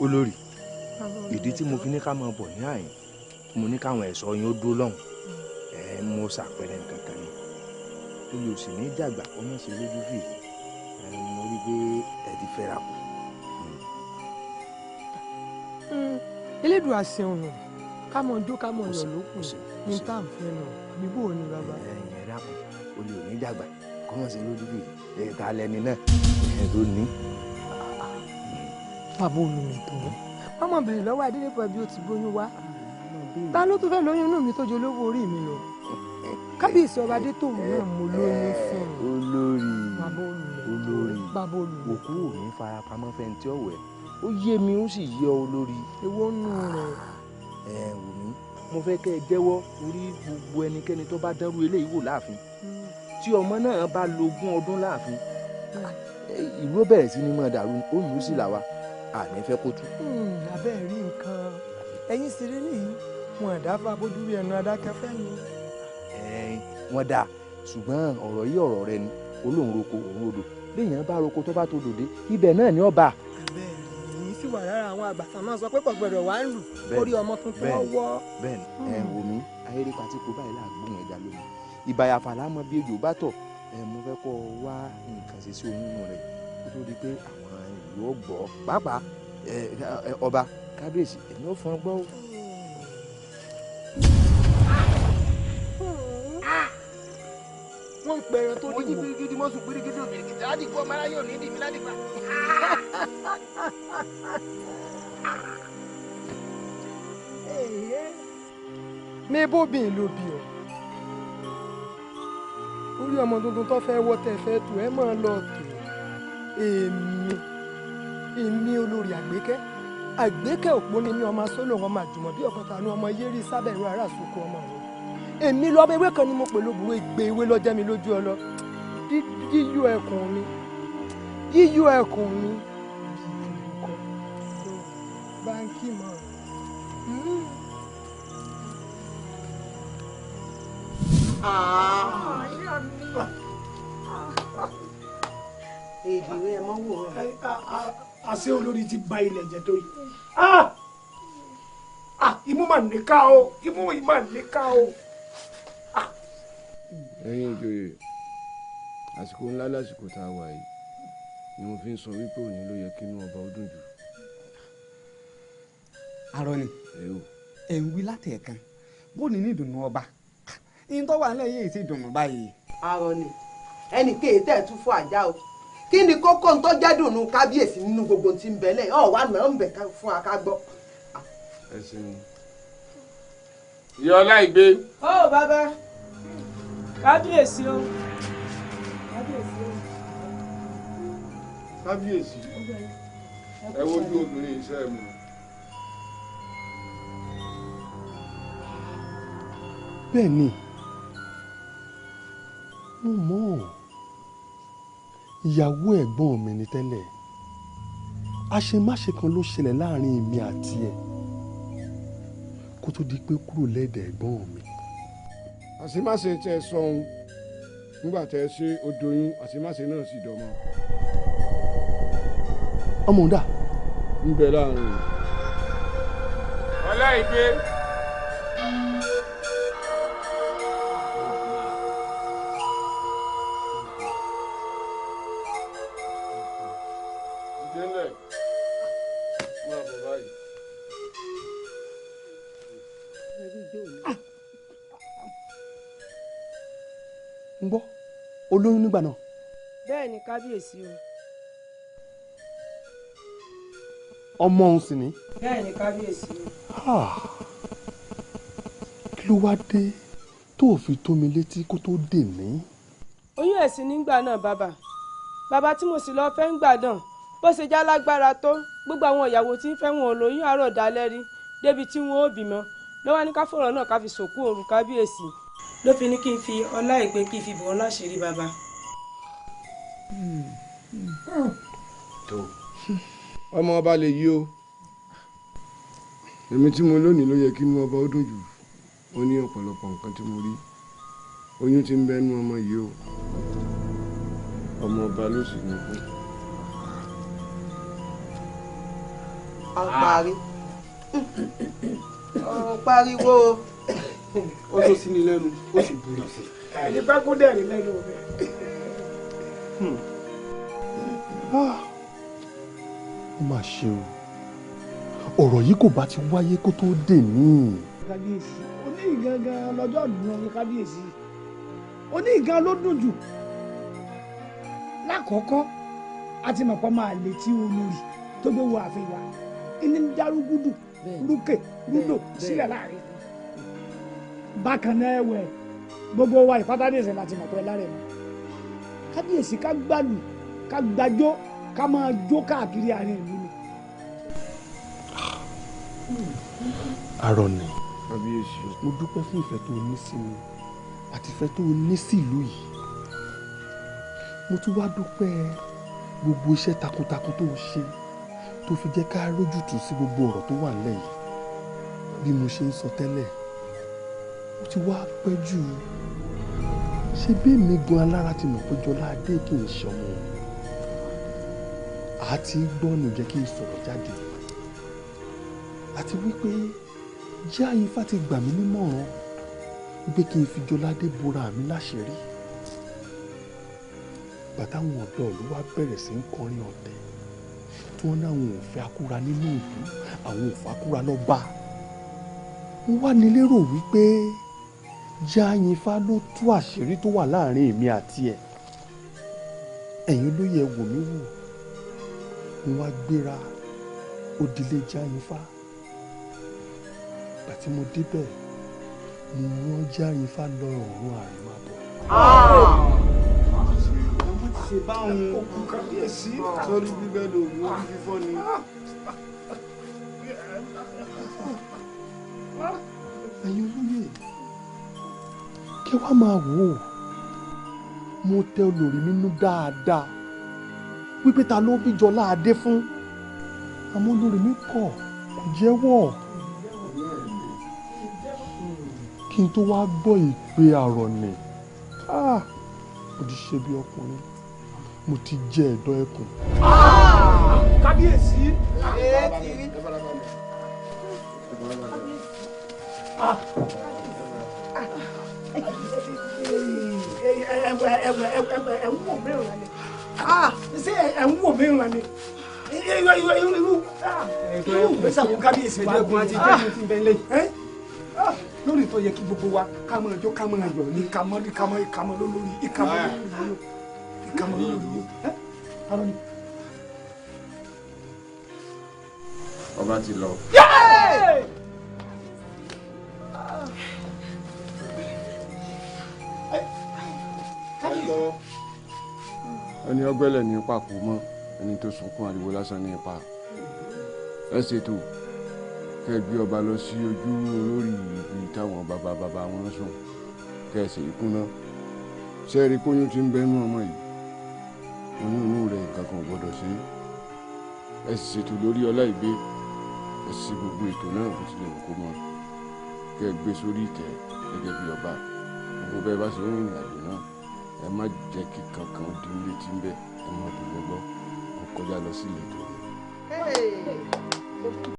olórí ìdí tí mo fi ní ká máa bọ̀ ní àyìn mo ní káwọn ẹ̀ṣọ́ yín ó dúró lọ́hùn mo ṣàpẹẹrẹ nǹkan kan ni olè ò sì ní jàgbà kó má ṣe lójú fì mo rí pé ẹ ti fẹ́ra kù. elédùn àṣẹun nù ká mọ jó ká mọ yọ lókun ní tá à ń fẹ́ nù àbí bò ní bàbá. ẹ̀yin ẹ dákun olè ò ní jàgbà kó má ṣe lójú fì ta lẹni náà ẹ tó ní. bàbá olùmẹ̀tọ́ wọ́n mọ̀ bèrè lọ́wọ́ adélépọ̀ bí ó ti gbóyún wá ta ló tún fẹ́ lóyún inú mi tó jẹ olówó orí mi lọ kábíyèsí ọba adétòun náà mo lóyún fún un. olórí bàbá olùmẹ̀tọ́ olórí bàbá olùmẹ̀tọ́ òkú ò ní farapamọ́ fẹ́ntì ọ̀wẹ́ ó yé mi ó sì yé ọ olórí. èwo nù rẹ̀. wò mí mo fẹ́ kẹ́ ẹ jẹ́wọ́ orí gbogbo ẹnikẹ́ni tó bá dánrú eléyìí wò láàfin tí ọmọ náà bá lógún ọdún láàfin ìlú ó bẹ̀rẹ̀ sí ní máa dàrú ó lù ú sí làwa àní fẹ́ kó tú. abẹ́ rí nǹkan ẹ̀yin sì rí nìyí wọn àdáfà bójú rí ẹnu adákẹ́fẹ́ ni. wọ́n dáa ṣùgbọ́n ọ̀rọ̀ yìí ọ̀rọ̀ rẹ ni olóhùn roko òun odò béèyàn bá roko tó bá tó dòde ibẹ̀ náà ni ọba. èyí sì wà lára àwọn àgbàtà máa sọ pé kò gbọdọ̀ wá ń lù orí ọmọ tuntun ọwọ́. bẹ́ẹ̀ni wò mí ayéré pati kó báyìí láàgbóhùn ẹja lómi ìbàyàfà lámọ bí ejò bá tọ̀ mo fẹ́ kọ́ wá nǹkan ṣe sí oyún rẹ̀ kó tó di pé àwọn ìlú ọgbọ́ pàápàá ọba kábíyèsí èmi ò fún ọ gbọ́. wọ́n ń pẹ̀rẹ̀ tó dìbò. mo jí birigidi mo sùn birigidi òbirigidi ládìgbò ọmọ aráyé òní dì mí ládìgbà. ní bóbìn ló bí ọ orí ọmọ tuntun tó fẹ́ wọ́ tẹ́ fẹ́ tù ẹ́ máa lọ tù èmi olórí àgbékẹ́ òpó ni mi ọmọ sólò wọn máa jùmọ̀ bí ọ̀kọ̀ta ní ọmọ yérí sábẹ̀ ìlú ara àsokò ọmọ rẹ èmi lọ ewé kan ni mo pè lóbùrú ìgbé ewé lọ́jẹ́ mi lójú ọ lọ yíyọ ẹkùn mi báńkì mọ́ èdè rẹ mọ wò rẹ. àṣé olórí ti ba ilẹ̀ jẹ́ tó yìí imú mà níkà o imú yìí mà níkà o. ẹ̀yin ìjòyè àsìkò ńlá lásìkò tá a wà yìí ni mo fi ń sọ wípé òní ló yẹ kí inú ọba ó dùn jù. arọni ẹ̀ ń wí látẹ̀ẹ̀kan bó ní ìdùnnú ọba ìyẹn tó wà nílẹ̀ yìí ti dùnnú báyìí. arọni ẹnì kéè tẹ̀ tún fún àjà o kí ni kókó ń tó jẹ́ dùnnú kábíyèsí nínú gbogbo tí ń bẹ̀lẹ̀ ọ̀ wá náà ń bẹ̀ fún akágbọ́. ẹ ṣeun ìyá ọláìgbé. ó bàbá kábíyèsí o. kábíyèsí ẹ wojú obìnrin iṣẹ́ mi. bẹ́ẹ̀ ni mo mọ̀ ìyàwó ẹ̀gbọ́n mi ni tẹ́lẹ̀ àṣemáṣe kan ló ṣẹlẹ̀ láàrin èmi àti ẹ̀ kó tó di pé kúrò lẹ́dẹ̀ ẹ̀gbọ́n mi. àṣemáṣe tẹ ẹ sọ ohun nígbà tẹ ẹ ṣe odoyún àṣemáṣe náà sì dọmọ. ọmọ ń dà. ń bẹ láàrin. ọláìgbé. bọ̀ báyìí. ń gbọ́ olóyún nígbà náà. bẹ́ẹ̀ ni kábíyèsí o. ọmọ òun sì ni. bẹ́ẹ̀ ni kábíyèsí o. kí ló wá dé tó o fi tó mi létí kó tó dè mí. oyún ẹ̀sìn nígbà náà bàbá tí mo sì lọ fẹ́ ń gbà náà bó ṣe já lágbára tó gbogbo àwọn ìyàwó tí ń fẹ́ wọn lóyún àárọ̀ dalẹ́ rí débi tí wọn ò bímọ ló wá ní ká fọ̀rọ̀ náà ká fi sòkú òru kábíyèsí ló fi ní kí n fi ọlá ìpè kí n fi bọ̀ ọ́ láṣìírí bàbá. tó ọmọ ọba lè yí o èmi tí mo lónìí ló yẹ kí inú ọba ó dùn jù ó ní ọ̀pọ̀lọpọ̀ nǹkan tí mo rí oyún tí ń bẹ́nu ọmọ yìí o ọmọ ọba ló sì ní fún. a ń parí ọ̀run pariwo. ó tó sí ni lẹ́nu ó sì burú sí. ẹni bá kó dẹ̀rí lẹ́nu rẹ̀. ó mà ṣe o ọ̀rọ̀ yìí kò bá ti wáyé kó tó dè mí. kábíyèsí oní ìgangan lọ́jọ́ àdúrà ní kábíyèsí oní ìgan ló dùn jù lákọ̀ọ́kọ́ àti mọ̀pọ́ máa lè tí olórí tó gbé wo ààfin wa ní dárúgúdù rúkè rúdò sílẹ̀ láàrin bákan náà ẹ̀wẹ̀ gbogbo wa ìpátádé ìṣẹ̀lẹ̀ àti mọ̀pọ́ lára ẹ̀ mọ́ kábíyèsí ká gbàlù ká gbàjó ká máa jó káàkiri àárín ìlú ni. Arọ̀nì mo dúpẹ́ fún ìfẹ́ tó ní sí mi àti ìfẹ́ tó ní sí ìlú yìí mo tún wá dúpẹ́ gbogbo iṣẹ́ takuntakun tó ṣe tó fi jẹ́ ká rójútùú sí gbogbo ọ̀rọ̀ tó wà nílẹ̀ yìí bí mo ṣe ń sọ tẹ́lẹ̀ ó ti wá pẹ́ jù ṣe bẹ́ẹ̀ mi gan alára ti mọ̀ pé Jọlá Adé kì í ṣọmọ àti gbọ́nù jẹ́ kí n sọ̀rọ̀ jáde àti wípé jẹ́ Ifá ti gbà mí nímọ̀ràn wípé kí n fi Jọlá Adé bora mi láṣìírí bàtàwọn ọ̀dọ́ ló wá bẹ̀rẹ̀ sí ń kọrin ọ̀tẹ̀ tí wọ́n ní àwọn ò fẹ́ akúra nínú ìlú àwọn ò fẹ́ akúra lọ́ba wọ́n wá ní lérò wípé jẹ́ Ifá ló tú àṣírí tó wà láàrin èmi àti ẹ̀ ẹ̀yin ló yẹ wò mí wò mo wá gbéra ó dilé jẹ́ Ifá bàtí mo débẹ̀ mo rán jẹ́ Ifá lọ ọ̀run àrèmábọ̀. ṣe báwọn òkú kábíyèsí sórí bíbẹ́ lòun orí fífọ́ ni. ẹ̀yin olóyè kí wàá máa wò ó mo tẹ olórí nínú dáadáa wípé ta ló bí Jọlá Adé fún àmọ́ olórí mi kọ̀ kò jẹ́wọ́ kí n tó wá gbọ́ ìpè Àrọ̀nì mo ti ṣe bí ọkùnrin mo ti jẹ ẹ̀dọ̀ ẹkùn. kábíyèsí. ẹ̀wọ̀n wò mìíràn ni irú ìgbésàwọ̀ kábíyèsí wa lórí tó yẹ kí gbogbo wa ká máa jó ká máa yọ̀ ní ìkàmọ́ lólórí ìkàmọ́ lólórí Àrọ̀nì. ọba ti lọ. ẹni ọgbẹ́lẹ̀ ní ipa kò mọ́ ẹni tó sunkún ariwo lásán ní ipa ẹ ṣètò kẹ́ gbé ọba lọ sí ojú olórí ibi táwọn bàbá wọn sùn kẹ́ ẹ sì kúnná sẹ́ẹ̀rí kóyún ti ń bẹ́nu ọmọ yìí oyún inú rẹ̀ nǹkan kan ò gbọ́dọ̀ ṣe ẹ sì ṣètò lórí ọlá ìgbé ẹ sì gbogbo ètò náà bó tilẹ̀ kó mọ́ kẹ́ ẹ gbé sórí ìtẹ́ gẹ́gẹ́ bí ọba gbogbo bẹ́ẹ̀ bá ṣe ń rìn ìrìnàjò náà ẹ má jẹ́ kí kankan dín létí ń bẹ ẹ má dùn lọ́gbọ́ kó kọjá lọ sí ìletò.